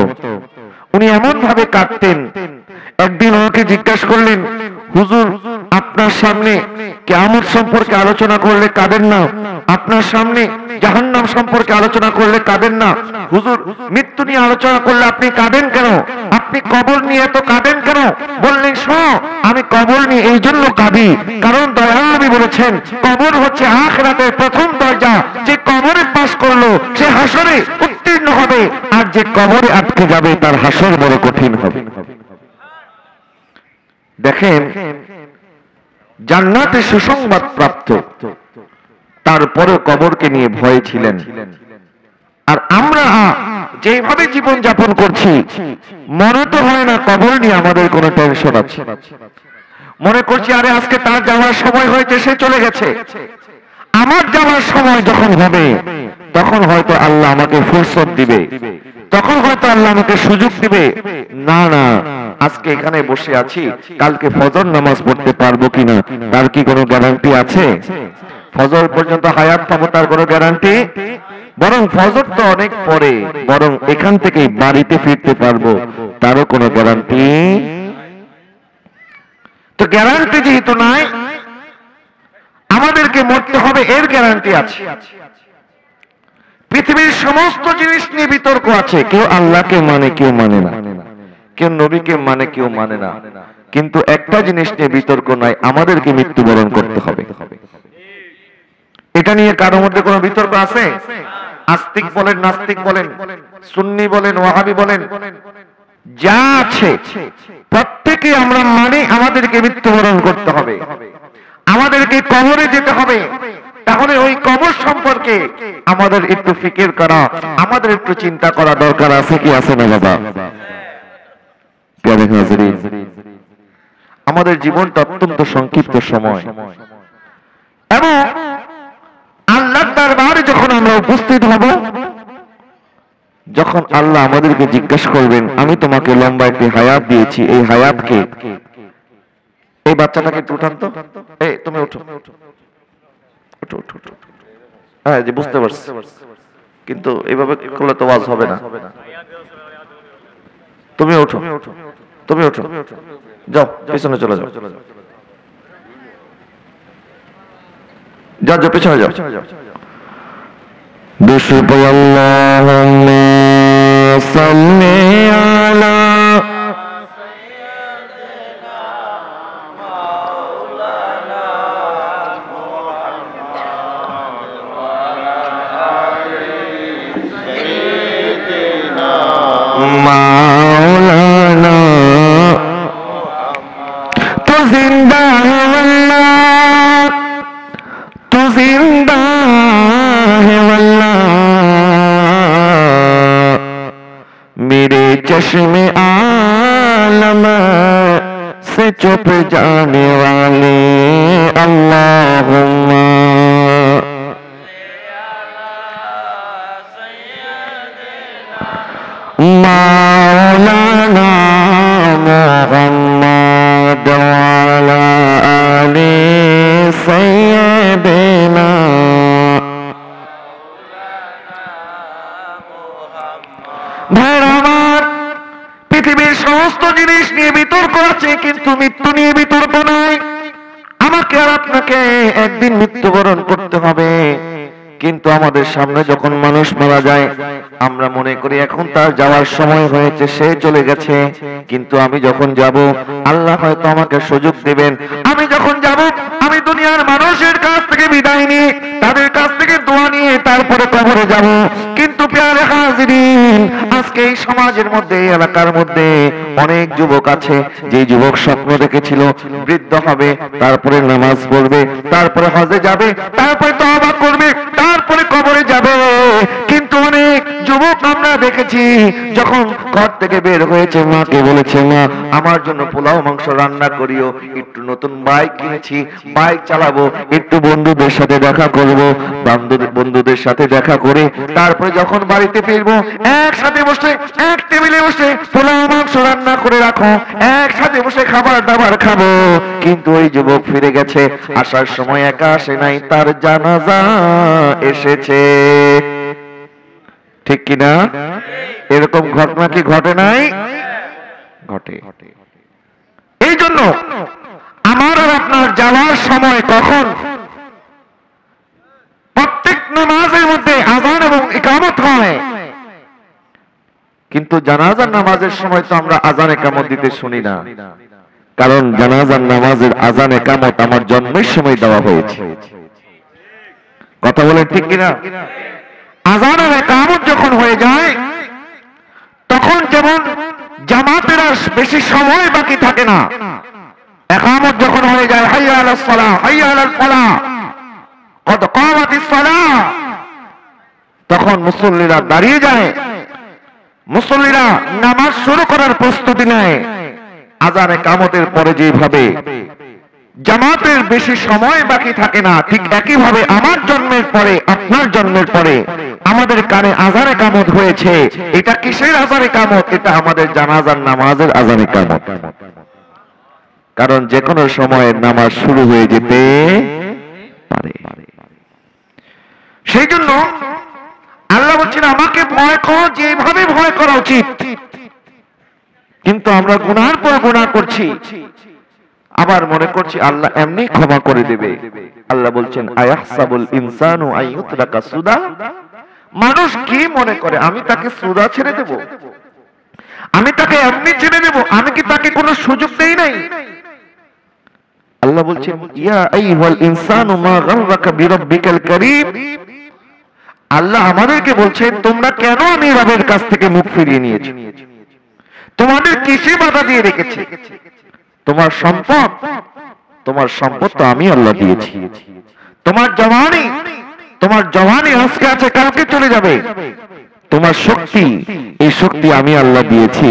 উনি এমন ভাবে কাঁদতেন। একদিন ওনাকে জিজ্ঞাসা করলেন, হুজুর আপনার সামনে কিয়ামত সম্পর্কে আলোচনা করলে কাঁদেন না, আপনার সামনে জাহান্নাম সম্পর্কে আলোচনা করলে কাঁদেন না, হুজুর মৃত্যু নিয়ে আলোচনা করলে আপনি কাঁদেন কেন, আপনি কবর নিয়ে এত কাঁদেন কেন? বললেন, শোনো, আমি কবর নিয়ে এই জন্য কাঁদি কারণ দয়াল নবী বলেছেন কবর হচ্ছে আখিরাতের প্রথম দরজা। যে কবরে পাস করলো সে হাসরে উত্তীর্ণ হবে, আর যে কবরে আটকে যাবে তার হাসর বড় কঠিন হবে। দেখেন, জান্নাতে সুসংবাদ প্রাপ্ত, তারপরে কবরকে নিয়ে ভয়ে ছিলেন। আর আমরা যেভাবে জীবন যাপন করছি, মনে তো হয় না কবর নিয়ে আমাদের কোনো টেনশন আছে। মনে করছি আরে আজকে তার যাওয়ার সময় হয়েছে, সে চলে গেছে, আমার যাওয়ার সময় যখন হবে তখন হয়তো আল্লাহ আমাকে ফুরসত দিবে, তখন হয়তো আল্লাহ আমাকে সুযোগ দিবে। না না, আজকে এখানে বসে আছি, কালকে ফজর নামাজ পড়তে পারবো কিনা তার কি কোনো গ্যারান্টি আছে? ফজর পর্যন্ত হায়াত পাবো তার কোনো গ্যারান্টি? বরং ফজর তো অনেক পরে, বরং এখান থেকে বাড়িতে ফিরতে পারবো তারও কোনো গ্যারান্টি। তো গ্যারান্টি যেহেতু নাই, আমাদেরকে মরতে হবে এর গ্যারান্টি আছে। পৃথিবীর সমস্ত জিনিস নিয়ে বিতর্ক আছে, কেউ আল্লাহকে মানে কেউ মানে না, কেউ নবীকে মানে কেউ মানে না, কিন্তু একটা জিনিস নিয়ে বিতর্ক নাই, আমাদেরকে মৃত্যুবরণ করতে হবে। এটা নিয়ে কারোর মধ্যে কোনো বিতর্ক আছে? আস্তিক বলেন, নাস্তিক বলেন, সুন্নি বলেন, ওয়াহাবি বলেন, যা আছে প্রত্যেকে আমরা মানে আমাদেরকে মৃত্যুবরণ করতে হবে, আমাদেরকে কবরে যেতে হবে। তাহলে ওই কবর সম্পর্কে আমাদের একটু ফিকির করা, আমাদের একটু চিন্তা করা দরকার আছে কি আছে না বাবা? আমাদের জীবনটা অত্যন্ত সংক্ষিপ্ত সময়, এবং আল্লাহর দরবারে যখন আমরা উপস্থিত হব, যখন আল্লাহ আমাদেরকে জিজ্ঞাসা করবেন, আমি তোমাকে লম্বা একটি হায়াত দিয়েছি, এই হায়াতকে, এই বাচ্চাটাকে একটু উঠান তো, এই তুমি উঠো, উঠো উঠো উঠো। হ্যাঁ যে বুঝতে পারছি, কিন্তু এইভাবে করলে তো ওয়াজ হবে না। তুমি উঠো, তুমি উঠো, যাও পেছনে চলে যাও, যাও যাও পেছনে যাও। দুশুবহানাল্লাহুম্মা সাল্লি আলা মাওলানা তো জিন্দা है वल्लाह, तो जिंदा है वल्लाह, मेरे चश्मे आलम से चुप जाने वाले अल्लाहुम्मा मौलाना मुहम्मद वाला आले सैयदना। ভাইরা আমার, পৃথিবীর সমস্ত জিনিস নিয়ে বিতর্ক আছে, কিন্তু মৃত্যু নিয়ে বিতর্ক নয়। আমাকে আর আপনাকে একদিন মৃত্যুবরণ করতে হবে, কিন্তু আমাদের সামনে যখন মানুষ মারা যায় আমরা মনে করি এখন তার যাওয়ার সময় হয়েছে, সে চলে গেছে। কিন্তু আমি যখন যাব, আল্লাহ হয়তো আমাকে সুযোগ দিবেন, আমি যখন যাব আমি দুনিয়ার মানুষের কাছ থেকে বিদায় নিয়ে, তাদের কাছ থেকে দোয়া নিয়ে তারপরে কবরে যাব। কিন্তু প্রিয় হাজিরিন, আজকে এই সমাজের মধ্যে, এই এলাকার মধ্যে অনেক যুবক আছে, যে যুবক স্বপ্ন দেখেছিল বৃদ্ধ হবে, তারপরে নামাজ পড়বে, তারপরে হজে যাবে, তারপরে তওবা করবে, তারপরে কবরে যাবে। কিন্তু অনেক যুবক আমরা দেখেছি যখন ঘর থেকে বের হয়েছে, মাকে বলেছে, মা আমার জন্য পোলাও মাংস রান্না করিও, একটু নতুন বাইক কিনেছি, বাইক চালাবো, একটু বন্ধুদের সাথে দেখা করব, বন্ধুদের সাথে দেখা করে তারপরে যখন বাড়িতে ফিরবো, একসাথে বসে এক টেবিলে বসে পোলাও মাংস রান্না করে রাখো, একসাথে বসে খাবার দাবার খাবো। কিন্তু ওই যুবক ফিরে গেছে, আসার সময় একা আসে নাই, তার জানাজা এসেছে। ঠিক কিনা? এরকম ঘটনা কি ঘটে নাই? ঘটে। এই জন্য আমার আর আপনার যাওয়ার সময় কখন? প্রত্যেক নামাজের মধ্যে আযান এবং ইকামত হয়, কিন্তু জানাজার নামাজের সময় তো আমরা আযান ইকামত দিতে শুনি না, কারণ জানাজার নামাজের আযান ইকামত আমার জন্মের সময় দেওয়া হয়েছে। কথা বলেন ঠিক কিনা? আযান আর ইকামত যখন হয়ে যায়, তখন যেমন জামাতের আর বেশি সময় বাকি থাকে না, ইকামত যখন হয়ে যায়, হাইয়া আলাস সালাহ, হাইয়া আলাল ফালাহ, কদ কামাতিস সালাহ, তখন মুসল্লিরা দাঁড়িয়ে যায়, মুসল্লিরা নামাজ শুরু করার প্রস্তুতি নেয়। আযান ইকামতের পরে যেভাবে জামাতের বেশি সময় বাকি থাকে না, ঠিক একই ভাবে আমার জন্মের পরে, আপনার জন্মের পরে আমাদের কানে আযান ইকামত হয়েছে। এটা কিসের আযান ইকামত? এটা আমাদের জানাজার নামাজের আযান ইকামত। কারণ যে কোনো সময় নামাজ শুরু হয়ে যেতে পারে। সেই জন্য আল্লাহ বলছেন, আমাকে ভয় করো যেভাবে ভয় করা উচিত। কিন্তু আমরা গুনার পর গুনাহ করছি, আবার মনে করছি আল্লাহ এমনি ক্ষমা করে দেবে। আল্লাহ বলছেন, আয়াহসাবুল ইনসানু আইয়ুতরাকা সুদা, মানুষ কি মনে করে আমি তাকে সুদা ছেড়ে দেব? আমি তাকে এমনি ছেড়ে দেব? আমি কি তাকে কোনো সুযোগ দেই নাই? আল্লাহ বলছেন ইয়া আইয়ুহাল ইনসানু মা গাররাকা বিরাব্বিকাল কারীম। আল্লাহ আমাদেরকে বলছেন তোমরা কেন আমি রবের কাছ থেকে মুখ ফিরিয়ে নিয়েছো? তোমাদের কিসে বাধা দিয়ে রেখেছে? তোমার সম্পদ তো আমি আল্লাহ দিয়েছি। তোমার জওয়ানি আজকে আছে, কালকে চলে যাবে। তোমার শক্তি, এই শক্তি আমি আল্লাহ দিয়েছি।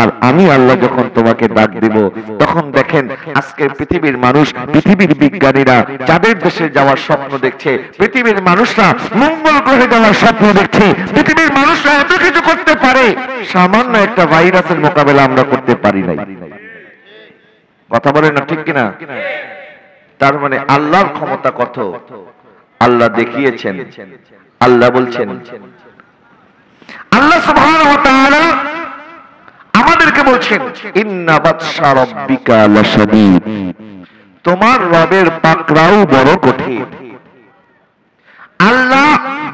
আর আমি আল্লাহ যখন তোমাকে ডাক দিব, তখন দেখেন আজকে পৃথিবীর মানুষ, পৃথিবীর বিজ্ঞানীরা চাঁদের দেশে যাওয়ার স্বপ্ন দেখছে, পৃথিবীর মানুষরা মঙ্গল গ্রহে যাওয়ার স্বপ্ন দেখছে, পৃথিবীর মানুষরা এত কিছু করতে পারে, সামান্য একটা ভাইরাসের মোকাবেলা আমরা করতে পারি নাই। কথা বলেন না ঠিক কিনা? তার মানে আল্লাহর ক্ষমতা কত আল্লাহ দেখিয়েছেন। আল্লাহ বলছেন, আল্লাহ সুবহানাহু ওয়া তাআলা আমাদেরকে বলছেন ইন্না বাতশা রাব্বিকা লাশাদীদ, তোমার রবের পাকড়াও বড় কঠিন। আল্লাহ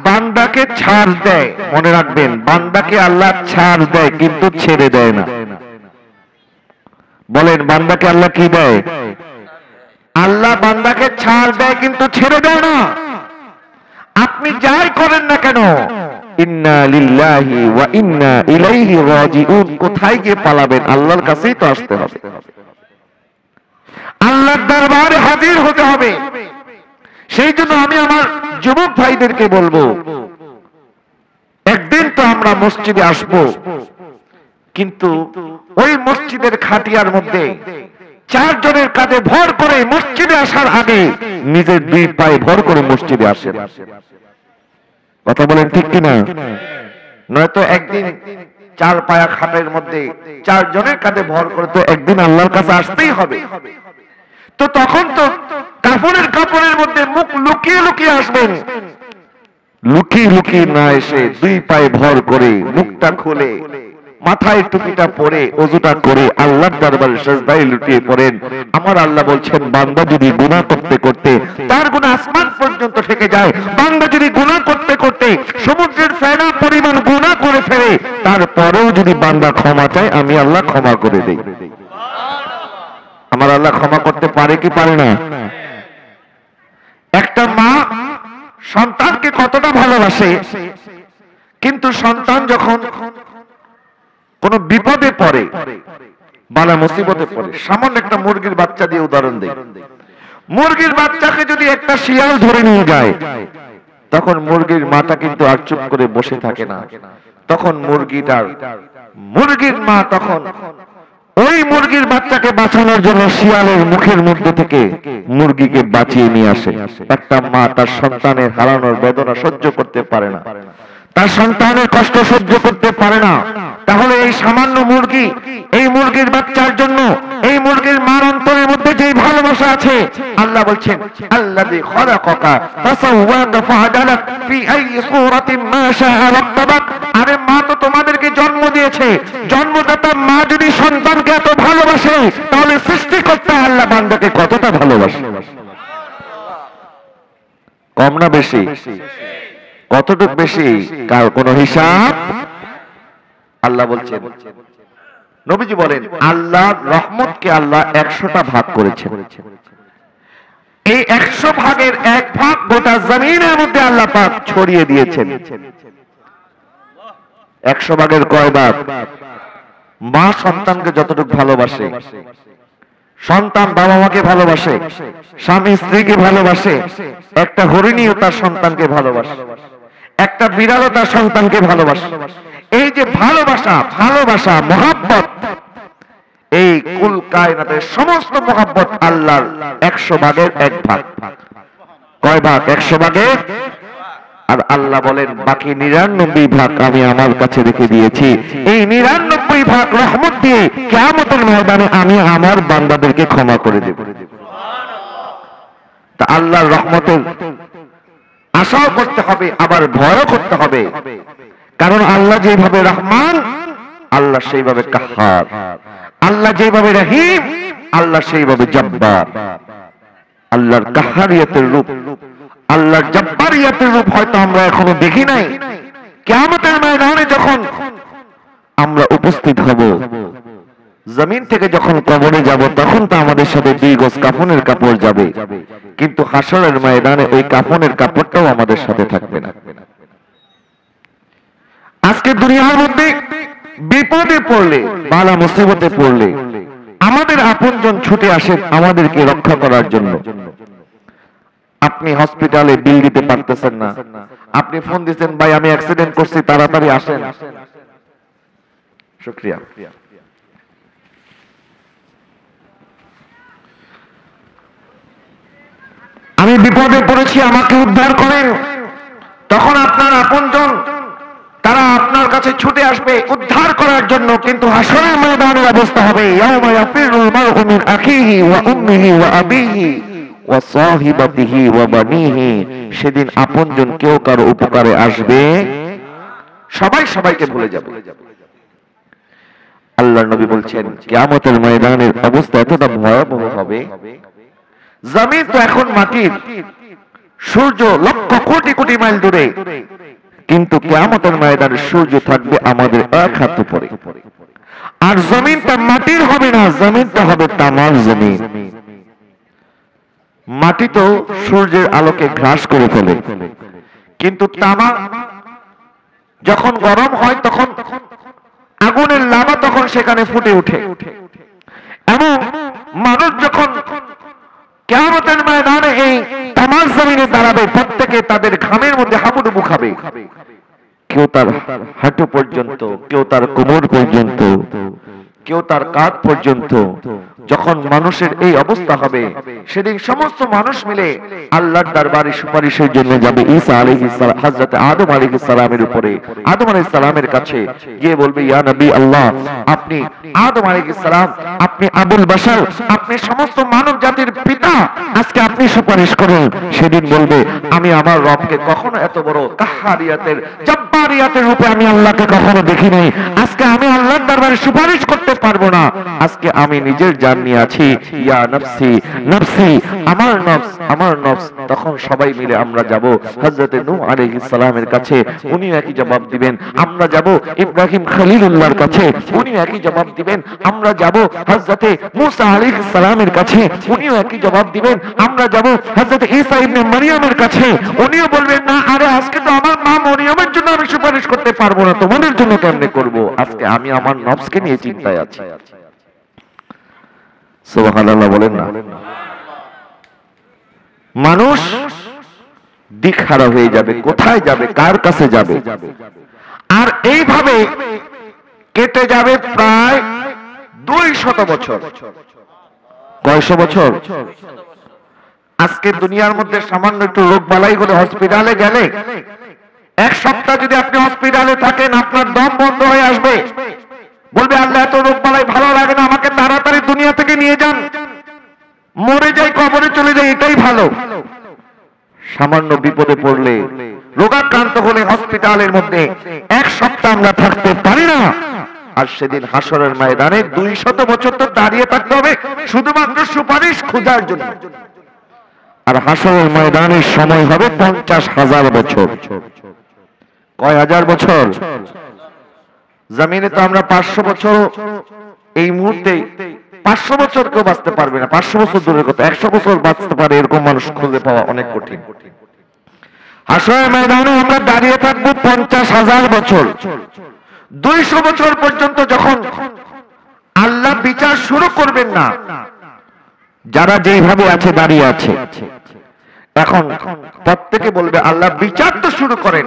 বান্দাকে ছাড় দেয়, মনে রাখবেন, বান্দাকে আল্লাহ ছাড় দেয় কিন্তু ছেড়ে দেয় না। বলেন, বান্দাকে আল্লাহ কি দেয়? আল্লাহ বান্দাকে ছাড় দেয় কিন্তু ছেড়ে দেয় না। আপনি যাই করেন না কেন, ইন্না লিল্লাহি ওয়া ইন্না ইলাইহি রাজিউন, কোথায় গিয়ে পালাবেন? আল্লাহর কাছেই তো আসতে হবে, আল্লাহর দরবারে হাজির হতে হবে। সেই জন্য আমি আমার যুবক ভাইদেরকে বলবো, একদিন তো আমরা মসজিদে আসব, কিন্তু ওই মসজিদের খাটিয়ার মধ্যে চারজনের কাঁধে ভর করে মসজিদে আসার আগে নিজের দুই পায়ে ভর করে মসজিদে আসেন। কথা বলেন ঠিক কিনা? নয়তো একদিন চার পায়া খাটের মধ্যে চারজনের কাঁধে ভর করে তো একদিন আল্লাহর কাছে আসতেই হবে। তো তখন তো কাপড়ের মধ্যে মুখ লুকিয়ে লুকিয়ে আসবেন। লুকিয়ে লুকিয়ে না এসে দুই পায়ে ভর করে মুখটা খুলে মাথায় টুপিটা পরে ওযুটা করে আল্লাহর দরবারে সিজদায় লুটিয়ে পড়েন। আমার আল্লাহ বলছেন, বান্দা যদি গুনাহ করতে করতে তার গুনাহ আসমান পর্যন্ত থেকে যায়, বান্দা যদি গুনাহ করতে করতে সমুদ্রের ফেনা পরিমাণ গুনাহ করে ফেলে, তারপরেও যদি বান্দা ক্ষমা চায়, আমি আল্লাহ ক্ষমা করে দেই। আমার আল্লাহ ক্ষমা করতে পারে কি পারে না? একটা মা সন্তানকে কতটা ভালোবাসে, কিন্তু সন্তান যখন কোন বিপদে পড়ে, বালা মুসিবতে পড়ে, সামান্য একটা মুরগির বাচ্চা দিয়ে উদাহরণ দেই। মুরগির বাচ্চাকে যদি একটা শিয়াল ধরে নিয়ে যায়, তখন মুরগির মাটা কিন্তু আর চুপ করে বসে থাকে না। তখন মুরগির মা তখন ওই মুরগির বাচ্চাকে বাঁচানোর জন্য শিয়ালের মুখের মধ্যে থেকে মুরগিকে বাঁচিয়ে নিয়ে আসে। একটা মা তার সন্তানের হারানোর বেদনা সহ্য করতে পারে না, তার সন্তানের কষ্ট সহ্য করতে পারে না। তাহলে এই সামান্য মুরগি, এই মুরগির বাচ্চার জন্য এই মুরগির মার অন্তরের মধ্যে যে ভালোবাসা আছে, আল্লাহ বলছেন আল্লাযী খালাকাকা ফাসাওয়াকা ফাআদালাক ফি আইয়ি সূরাতিন মা শাআ রাক্কাবাক। আরে মা তো তোমাদেরকে জন্ম দিয়েছে, জন্মদাতা মা যদি সন্তানকে এত ভালোবাসে, তাহলে সৃষ্টিকর্তা আল্লাহ বান্দাকে কতটা ভালোবাসে? কম না বেশি? কতটুকু বেশি? কার কোনো হিসাব? আল্লাহ বলছেন, নবীজি বলেন, আল্লাহর রহমতকে আল্লাহ 100টা ভাগ করেছেন। এই 100 ভাগের এক ভাগ গোটা জমিনের মধ্যে আল্লাহ পাক ছড়িয়ে দিয়েছেন। 100 ভাগের কয় ভাগ? মা সন্তানকে যতটুকু ভালোবাসে, সন্তান বাবা মাকে ভালোবাসে, স্বামী স্ত্রীকে ভালোবাসে, একটা হরিণীও তার সন্তানকে ভালোবাসে, একটা বিড়ালও তার সন্তানকে ভালোবাসে। এই যে ভালোবাসা মহব্বত, এই কুল কায়নাতের সমস্ত মহব্বত আল্লাহর 100 ভাগের এক ভাগ। কয় ভাগ? 100 ভাগের। আর আল্লাহ বলেন, বাকি 99 ভাগ আমি আমার কাছে রেখে দিয়েছি। এই 99 ভাগ রহমত দিয়ে কিয়ামতের ময়দানে আমি আমার বান্দাদেরকে ক্ষমা করে দেব। তা আল্লাহর রহমতের আশাও করতে হবে, আবার ভয়ও করতে হবে। কারণ আল্লাহ যেভাবে রহমান, আল্লাহ সেইভাবে কাহ্হার। আল্লাহ যেভাবে রহিম, আল্লাহ সেইভাবে জব্বার। আল্লাহর কাহ্হারিয়তের রূপ, আল্লাহর জব্বারিয়তের রূপ হয়তো আমরা এখনো দেখি নাই। কিয়ামতের ময়দানে যখন আমরা উপস্থিত হব, জমিন থেকে যখন কবরে যাব তখন তো আমাদের সাথে 2 গজ কাফনের কাপড় যাবে, কিন্তু হাসরের ময়দানে ওই কাফনের কাপড়টাও আমাদের সাথে থাকবে না। আজকে দুনিয়ার মধ্যে বিপদে পড়লে, বালা মুসিবতে পড়লে আমাদের আপনজন ছুটে আসে আমাদেরকে রক্ষা করার জন্য। আপনি হসপিটালে বিল দিতে পারতেছেন না, আপনি ফোন দিচ্ছেন, ভাই আমি অ্যাক্সিডেন্ট করছি, তাড়াতাড়ি আসেন। শুকরিয়া। আমি বিপদে পড়েছি, আমাকে উদ্ধার করেন, তখন আপনার আপনজন তারা আপনার কাছে ছুটে আসবে উদ্ধার করার জন্য। কিন্তু হাসরের ময়দানের অবস্থা হবে, ইয়াউমা ইয়াফিরুল মার'উ মিন আখিহি ওয়া উম্মিহি ওয়া আবিহি ওয়া সাহিবাতিহি ওয়া বানিহি। সেদিন আপনজন কেউ কারো উপকারে আসবে, সবাই সবাইকে ভুলে যাবে। আল্লাহর নবী বলছেন কিয়ামতের ময়দানের অবস্থা এতটা ভয়াবহ হবে, জমিন তো এখন মাটির, সূর্য লক্ষ কোটি কোটি মাইল দূরে, কিন্তু কিয়ামতের ময়দানে সূর্য থাকবে আমাদের 1 হাত উপরে। আর জমিনটা মাটির হবে না, জমিনটা হবে তামার জমিন। মাটি তো সূর্যের আলোকে গ্রাস করে ফেলে, কিন্তু তামা যখন গরম হয় তখন আগুনের লাভা তখন সেখানে ফুটে ওঠে। এবং মানুষ যখন কিয়ামতের ময়দানে এই তামার জমিনে দাঁড়াবে, প্রত্যেকে তাদের ঘামের মধ্যে হাবুডুবু খাবে, কেউ তার হাঁটু পর্যন্ত, কেউ তার কোমর পর্যন্ত, কেউ তার কাঁধ পর্যন্ত। যখন মানুষের এই অবস্থা হবে, সেদিন সমস্ত মানুষ মিলে আল্লাহর দরবারে সুপারিশের জন্য যাবে ঈসা আলাইহিস সালাম, হযরত আদম আলাইহিস সালামের উপরে। আদম আলাইহিস সালামের কাছে গিয়ে বলবে, ইয়া নবী আল্লাহ, আপনি আদম আলাইহিস সালাম, আপনি আবুল বাশার, আপনি সমস্ত মানব জাতির পিতা, আজকে আপনি সুপারিশ করুন। সেদিন বলবে, আমি আমার রবকে কখনো এত বড় কাহ্হারিয়াতের, জব্বারিয়াতের রূপে আমি আল্লাহকে কখনো দেখি নাই। আজকে আমি আল্লাহর দরবারে সুপারিশ করতে পারবো না, আজকে আমি নিজের জান নিয়ে আছি, ইয়া নফসি নফসি, আমার নফস আমার নফস। তখন সবাই মিলে আমরা যাব হযরত নূহ আলাইহিস সালামের কাছে, উনি একই জবাব দিবেন। আমরা যাব ইব্রাহিম খলিলুল্লাহর কাছে, উনি একই জবাব দিবেন। আমরা যাব হযরত মূসা আলাইহিস সালামের কাছে, উনিও একই জবাব দিবেন। আমরা যাব হযরত ঈসা ইবনে মারইয়ামের কাছে, উনিও বলবেন, না আরে আজকে তো আমার মা মরিয়মের জন্য আমি সুপারিশ করতে পারবো না, তোমাদের জন্য কেমনে করব? আজকে আমি আমার নফসকে নিয়ে চিন্তায় আছি। সুবহানাল্লাহ বলেন না। মানুষ দিকহারা হয়ে যাবে, কোথায় যাবে, কার কাছে যাবে। আর এইভাবে কেটে যাবে প্রায় 200 বছর। কয়শো বছর? আজকে দুনিয়ার মধ্যে সামান্য একটু রোগ বালাই হলে হসপিটালে গেলে 1 সপ্তাহ যদি আপনি হসপিটালে থাকেন, আপনার দম বন্ধ হয়ে আসবে, বলবে আল্লাহ এত রোগ বালাই ভালো লাগে না, আমাকে তাড়াতাড়ি দুনিয়া থেকে নিয়ে যান, মরে যাই, কবরে চলে যাই, এটাই ভালো। সামান্য বিপদে পড়লে, রোগাক্রান্ত হলে হসপিটালের মধ্যে 1 সপ্তাহ আমরা থাকতে পারি না। আর সেদিন হাসরের ময়দানে 200 বছর তো দাঁড়িয়ে থাকতে হবে শুধুমাত্র সুপারিশ খোঁজার জন্য। আর হাসরের ময়দানের সময় হবে 50,000 বছর। কয় হাজার বছর? জমিনে তো আমরা 500 বছর, এই মুহূর্তে 500 বছর কেউ বাঁচতে পারবে না। 500 বছর দূরের কথা, 100 বছর বাঁচতে পারে এরকম মানুষ খুঁজে পাওয়া অনেক কঠিন। হাসরের ময়দানে আমরা দাঁড়িয়ে থাকবো 50,000 বছর। 200 বছর পর্যন্ত যখন আল্লাহ বিচার শুরু করবেন না, যারা যেভাবে আছে দাঁড়িয়ে আছে, এখন প্রত্যেকে বলবে আল্লাহ বিচার তো শুরু করেন।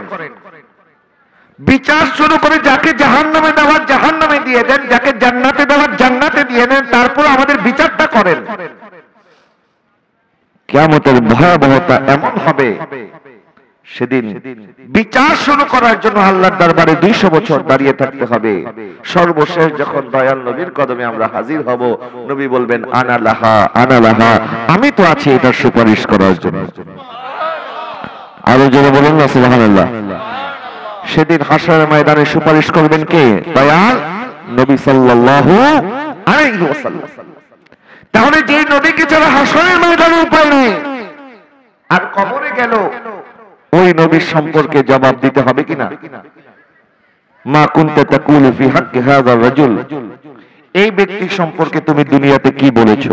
বিচার শুরু করে যাকে জাহান্নামে দেওয়ার জাহান্নামে দিয়ে দেন, যাকে জান্নাতে দেওয়ার জান্নাতে দিয়ে দেন, তারপর আমাদের বিচারটা করেন। কিয়ামতের ভয়াবহতা এমন হবে, সেদিন বিচার শুরু করার জন্য আল্লাহর দরবারে 200 বছর দাঁড়িয়ে থাকতে হবে। সর্বশেষ যখন দয়াল নবীর কদমে আমরা হাজির হব, নবী বলবেন আনা লাহা আনা লাহা, আমি তো আছি এটার সুপারিশ করার জন্য। আরো জোরে বলুন না সুবহানাল্লাহ। সেদিন হাসরের ময়দানে সুপারিশ করবেন কে? দয়াল নবী সাল্লাল্লাহু আলাইহি ওয়াসাল্লাম। তাহলে যে নবীকে ছাড়া হাসরের ময়দানে উপায় নেই, আর কবরে গেল ওই নবীর সম্পর্কে জবাব দিতে হবে কিনা? মা কুনতা তাকুলু ফি হাক্কি হাযা রাজুল, এই ব্যক্তি সম্পর্কে তুমি দুনিয়াতে কি বলেছো?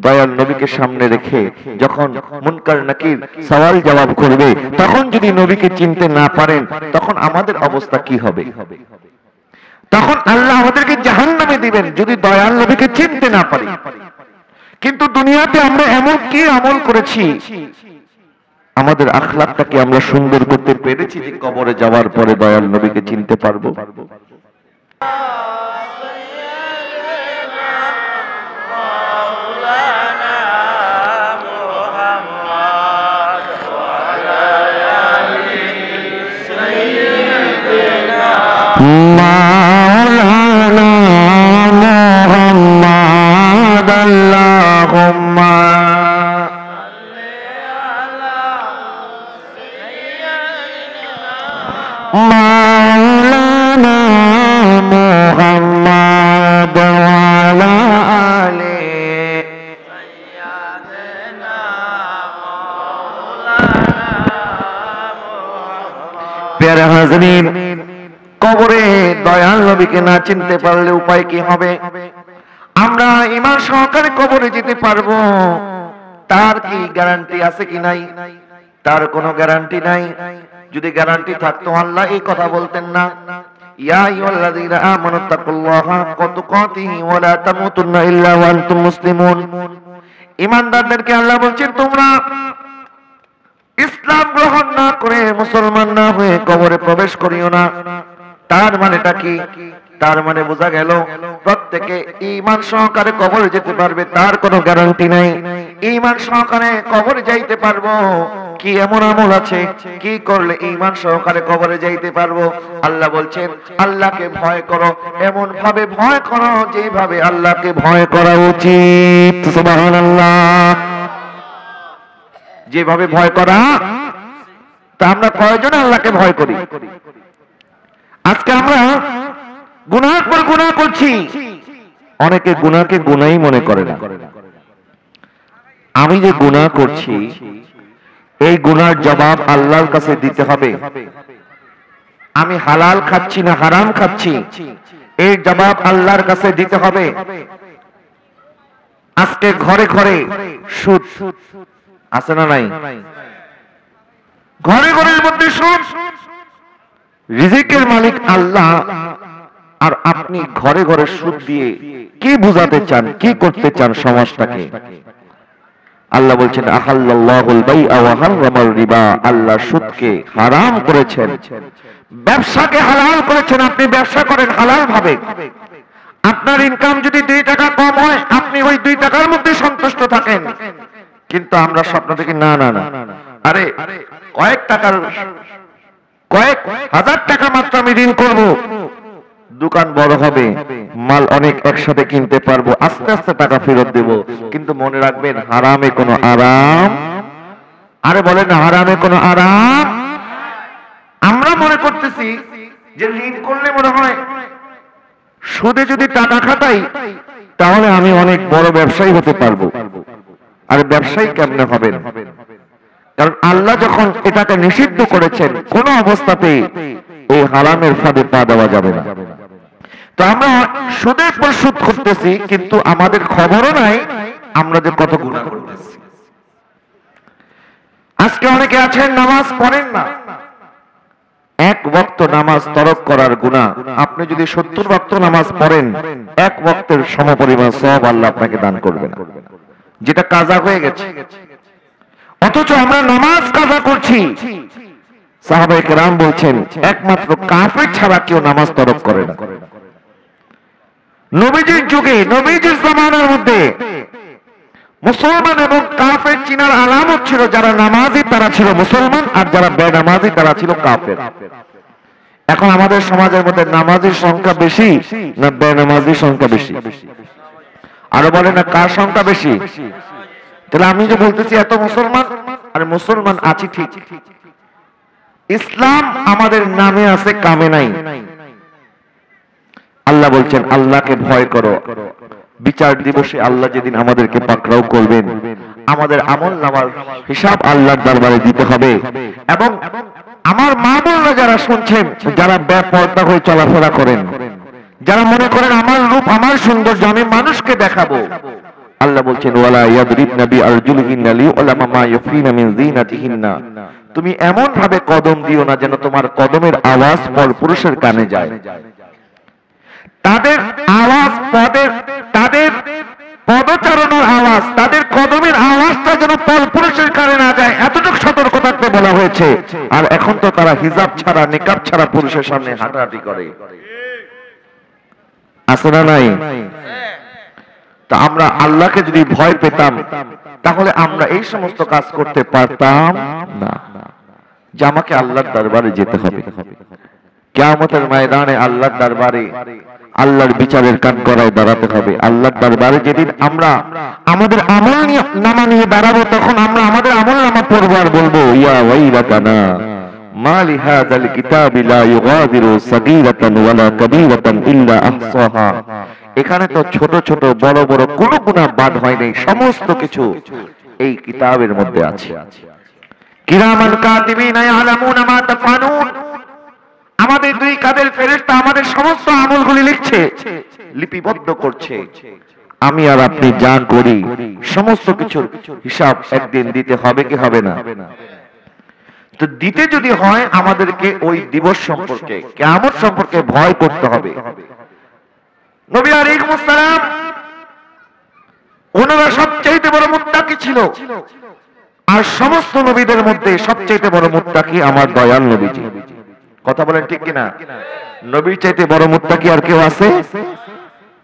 দয়াল নবীকে সামনে রেখে যখন মুনকার নাকির সওয়াল জবাব করবে, তখন যদি নবীকে চিনতে না পারেন, তখন আমাদের অবস্থা কি হবে? তখন আল্লাহ আমাদেরকে জাহান্নামে দিবেন যদি দয়াল নবীকে চিনতে না পারি। কিন্তু দুনিয়াতে আমরা এমন কি আমল করেছি, আমাদের আখলাকটাকে আমরা সুন্দর করতে পেরেছি যে কবরে যাওয়ার পরে দয়াল নবীকে চিনতে পারবো? মাওলানা মুহাম্মদ আল্লাহুম্মা মাওলানা মুহাম্মদ ওয়া আলা আলি সাইয়্যিদিনা মাওলানা। প্যারা হাজরিন, কবরে দয়াল নবীকে না চিনতে পারলে উপায় কি হবে? আমরা ঈমান সহকারে কবরে যেতে পারবো, তার কি গ্যারান্টি আছে কি নাই? তার কোনো গ্যারান্টি নাই। যদি গ্যারান্টি থাকতো আল্লাহ এই কথা বলতেন না, ইয়া আইয়ুহাল্লাযীনা আমানু তাকুল্লাহা হাক্কা তুকাতিহি ওয়া লা তামুতুন্না ইল্লা ওয়া আনতুম মুসলিমুন। ঈমানদারদেরকে আল্লাহ বলছেন তোমরা ইসলাম গ্রহণ না করে, মুসলমান না হয়ে কবরে প্রবেশ করিও না। তার মানেটা কি? তার মানে বোঝা গেল প্রত্যেকে ঈমান সহকারে কবরে যেতে পারবে, তার কোনো গ্যারান্টি নাই। ঈমান সহকারে কবরে যাইতে পারবো, কি এমন আমল আছে কি করলে ঈমান সহকারে কবরে যাইতে পারবো? আল্লাহ বলছেন আল্লাহকে ভয় করো, এমন ভাবে ভয় করো যেভাবে আল্লাহকে ভয় করা উচিত। সুবহানাল্লাহ। যেভাবে ভয় করা, তা আমরা কয়জন আল্লাহকে ভয় করি? আজকে আমরা গুনাহ পর গুনাহ করছি, অনেকে গুনাহকে গুনাহই মনে করে না। আমি যে গুনাহ করছি, এই গুনার জবাব আল্লাহর কাছে দিতে হবে। আমি হালাল খাচ্ছি না হারাম খাচ্ছি, এই জবাব আল্লাহর কাছে দিতে হবে। আজকে ঘরে ঘরে সুদ আছে না নাই? ঘরে ঘরের মধ্যে সুদ। রিজিকের মালিক আল্লাহ, আর আপনি ঘরে ঘরে সুদ দিয়ে কি বুঝাতে চান, কি করতে চান সমাজটাকে? আল্লাহ বলছেন আহাল্লাল্লাহুল বাইআ ওয়া হারামার রিবা, আল্লাহ সুদকে হারাম করেছেন, ব্যবসাকে হালাল করেছেন। আপনি ব্যবসা করেন হালাল ভাবে, আপনার ইনকাম যদি 2 টাকা কম হয়, আপনি ওই 2 টাকার মধ্যে সন্তুষ্ট থাকেন। কিন্তু আমরা স্বপ্ন দেখি না না না, আরে কয়েক হাজার টাকা মাত্র আমি ঋণ করব, দোকান বড় হবে, মাল অনেক একসাথে কিনতে পারবো, আস্তে আস্তে টাকা ফেরত দেব। কিন্তু মনে রাখবেন হারামে কোনো আরাম, আরে বলেন হারামে কোনো আরাম। আমরা মনে করতেছি যে ঋণ করলে মনে হয় সুদে যদি টাকা খাটাই তাহলে আমি অনেক বড় ব্যবসায়ী হতে পারবো। আর ব্যবসায়ী কেমনে হবেন? কারণ আল্লাহ যখন এটাকে নিষিদ্ধ করেছেন, কোন অবস্থাতে এই হারামের ফাঁদে পা দেওয়া যাবে না। তো আমরা সুদের পর সুদ করতেছি, কিন্তু আমাদের খবরও নাই আমরা যে কত গুনাহ করতেছি। আজকে অনেকে আছেন নামাজ পড়েন না, 1 ওয়াক্ত নামাজ তরক করার গুনাহ। আপনি যদি 70 ওয়াক্ত নামাজ পড়েন, 1 ওয়াক্তের সমপরিমাণ সওয়াব আল্লাহ আপনাকে দান করবেন, যেটা কাজা হয়ে গেছে। অথচ আমরা নামাজ কাজা করছি। সাহাবায়ে কেরাম বলছেন একমাত্র কাফের ছাড়া কেউ নামাজ তরক করে না। নবীজির যুগে, নবীজির জামানার মধ্যে মুসলমান এবং কাফের চিনার আলামত ছিল, যারা নামাজি তারা ছিল মুসলমান, আর যারা বেনামাজি তারা ছিল কাফের। এখন আমাদের সমাজের মধ্যে নামাজির সংখ্যা বেশি না বেনামাজির সংখ্যা বেশি? আরো বলে না কার সংখ্যা বেশি? তাহলে আমি যে বলতেছি এত মুসলমান, আর মুসলমান আছি ঠিক, ইসলাম আমাদের নামে আছে কামে নাই। আল্লাহ বলছেন আল্লাহকে ভয় করো, বিচার দিবসে আল্লাহ যেদিন আমাদেরকে পাকড়াও করবেন, আমাদের আমল নামার হিসাব আল্লাহর দরবারে দিতে হবে। এবং আমার মা বোনরা যারা শুনছেন, যারা বেপরদা হয়ে চলাফেরা করেন, যারা মনে করেন আমার রূপ, আমার সৌন্দর্য আমি মানুষকে দেখাবো, আল্লাহ বলছেন ওয়ালা ইয়াদরিবনা বিআরজুলিহিন্না লিউলামা মা ইয়াফিনা মিন যিনাতিহিন্না, তুমি এমন ভাবে কদম দিও না যেন তোমার কদমের আওয়াজ পরপুরুষের কানে যায়। তাদের আওয়াজ, তাদের পদচারণার আওয়াজ, তাদের কদমের আওয়াজটা যেন পরপুরুষের কানে না যায়, এতটুকু সতর্ক থাকতে বলা হয়েছে। আর এখন তো তারা হিজাব ছাড়া, নিকাব ছাড়া পুরুষের সামনে হাঁটাহাঁটি করে, আছে না নাই? তা আমরা আল্লাহকে যদি ভয় পেতাম তাহলে আমরা এই সমস্ত কাজ করতে পারতাম না, যে আমাকে আল্লাহর দরবারে যেতে হবে, কিয়ামতের ময়দানে আল্লাহর দরবারে আল্লাহর বিচারের কাঠগড়ায় দাঁড়াতে হবে। আল্লাহর দরবারে যেদিন আমরা আমাদের আমল নামা নিয়ে দাঁড়াবো, তখন আমরা আমাদের আমল নামা পড়বো আর বলবো ইয়া ওয়াইলাতানা মা লিহাযাল কিতাবি লা ইউগাদিরু সাগীরাতান ওয়ালা কাবীরাতান ইল্লা আহসাহা। এখানে তো ছোট ছোট বড় বড় কোনো গুনাহ বাদ হয় নাই, সমস্ত কিছু এই কিতাবের মধ্যে আছে। কিরামান কাতিবিনা ইয়ালামুনা মা তাফআলুন, আমাদের দুই কাদের ফেরেশতা আমাদের সমস্ত আমলগুলি লিখছে, লিপিবদ্ধ করছে। আমি আর আপনি যা করি সমস্ত কিছুর হিসাব একদিন দিতে হবে কি হবে না? তো দিতে যদি হয় আমাদেরকে ওই দিবস সম্পর্কে, কিয়ামত সম্পর্কে ভয় করতে হবে। নবী আলাইহিস সালাম ওনারা সবচেয়ে বড় মুত্তাকি ছিল, আর সমস্ত নবীদের মধ্যে সবচেয়ে বড় মুত্তাকি আমার দয়াল নবীজি। কথা বলেন ঠিক কিনা? নবীর চাইতে বড় মুত্তাকি আর কেউ আছে?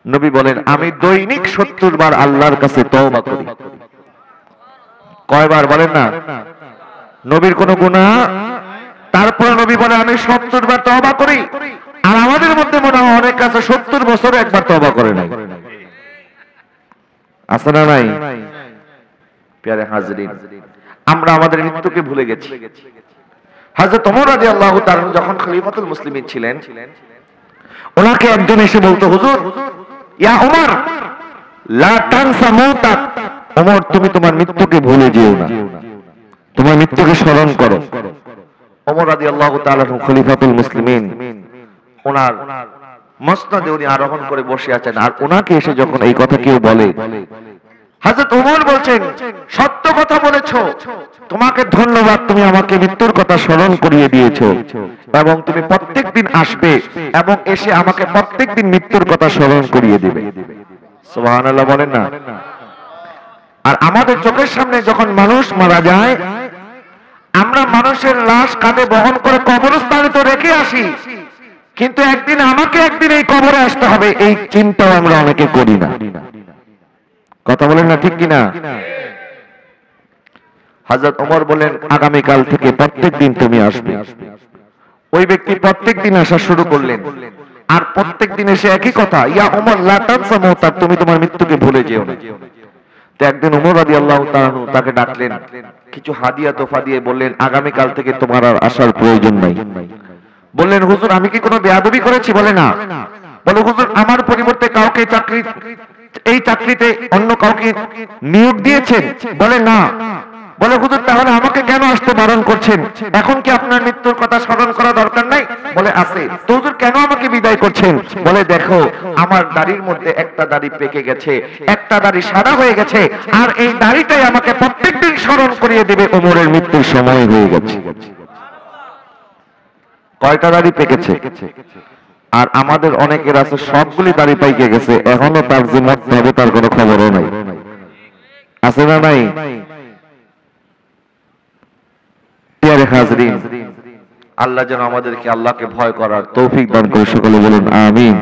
নবী বলেন আমি দৈনিক 70 বার আল্লাহর কাছে তওবা করি। কয়বার বলেন না? নবীর কোন গুনাহ, তারপর নবী বলে আমি 70 বার তওবা করি। আর আমাদের মধ্যে মনে হয় অনেক আছে 70 বছরে একবার তওবা করে নাই, আছে না নাই? প্রিয় হাজরিন, আমরা আমাদের মৃত্যুকে ভুলে গেছি। হযরত ওমর রাদিয়াল্লাহু তাআলা যখন খলিফাতুল মুসলিমিন ছিলেন, ওনাকে একজন এসে বলতো হুজুর ইয়া ওমর লা তানসা মাউতাক, ওমর তুমি তোমার মৃত্যুকে ভুলে যেও না, তোমার মৃত্যুকে স্মরণ করো। ওমর রাদিয়াল্লাহু তাআলা খলিফাতুল মুসলিমিন ওনার মসনদে উনি আরোহণ করে বসে আছেন, আর ওনাকে এসে যখন এই কথা কেউ বলে, হযরত ওমর বলছেন সত্য কথা বলেছো, তোমাকে ধন্যবাদ, তুমি আমাকে মৃত্যুর কথা স্মরণ করিয়ে দিয়েছো, এবং তুমি প্রত্যেকদিন আসবে এবং এসে আমাকে প্রত্যেকদিন মৃত্যুর কথা স্মরণ করিয়ে দিবে। সুবহানাল্লাহ বলেন না? আর আমাদের চোখের সামনে যখন মানুষ মারা যায়, আমরা মানুষের লাশ কাঁধে বহন করে কবরস্থানে তো রেখে আসি, কিন্তু একদিন আমাকে একদিন এই কবরে আসতে হবে, এই চিন্তাও আমরা অনেকে করি না। কথা বলেন না ঠিক কিনা? হযরত ওমর বলেন আগামীকাল থেকে প্রত্যেকদিন তুমি আসবে। ওই ব্যক্তি প্রত্যেকদিন আসা শুরু করলেন, আর প্রত্যেকদিন এসে একই কথা, ইয়া ওমর লা তানসা মাউতাক, তুমি তোমার মৃত্যুকে ভুলে যেও না। তো একদিন ওমর রাদিয়াল্লাহু তাআলা তাকে ডাকলেন, কিছু হাদিয়া তোফা দিয়ে বললেন আগামীকাল থেকে তোমার আর আসার প্রয়োজন নাই। বললেন হুজুর আমি কি কোনো বেয়াদবি করেছি? বলে না। বলে হুজুর আমার পরিবর্তে কাউকে এই চাকরিতে অন্য কাউকে নিয়োগ দিয়েছেন? বলে না। বলে হুজুর তাহলে আমাকে কেন আসতে বারণ করছেন? এখন কি আপনার মৃত্যুর কথা স্মরণ করা দরকার নাই? বলে আছে। তো হুজুর কেন আমাকে বিদায় করছেন? বলে দেখো আমার দাড়ির মধ্যে একটা দাড়ি পেকে গেছে, একটা দাড়ি সাদা হয়ে গেছে, আর এই দাড়িটাই আমাকে প্রত্যেকদিন স্মরণ করিয়ে দেবে ওমরের মৃত্যুর সময় হয়ে গেছে। কয়টা দাড়ি পেকেছে? আর আমাদের অনেকের আছে সবগুলি দাড়ি পাইকে গেছে, এখনো তার যে মরতে হবে তার কোনো খবরও নাই, আছে না নাই? প্রিয় হাজরিন, আল্লাহ যেন আমাদেরকে আল্লাহকে ভয় করার তৌফিক দান করে, সকলে বলুন আমিন।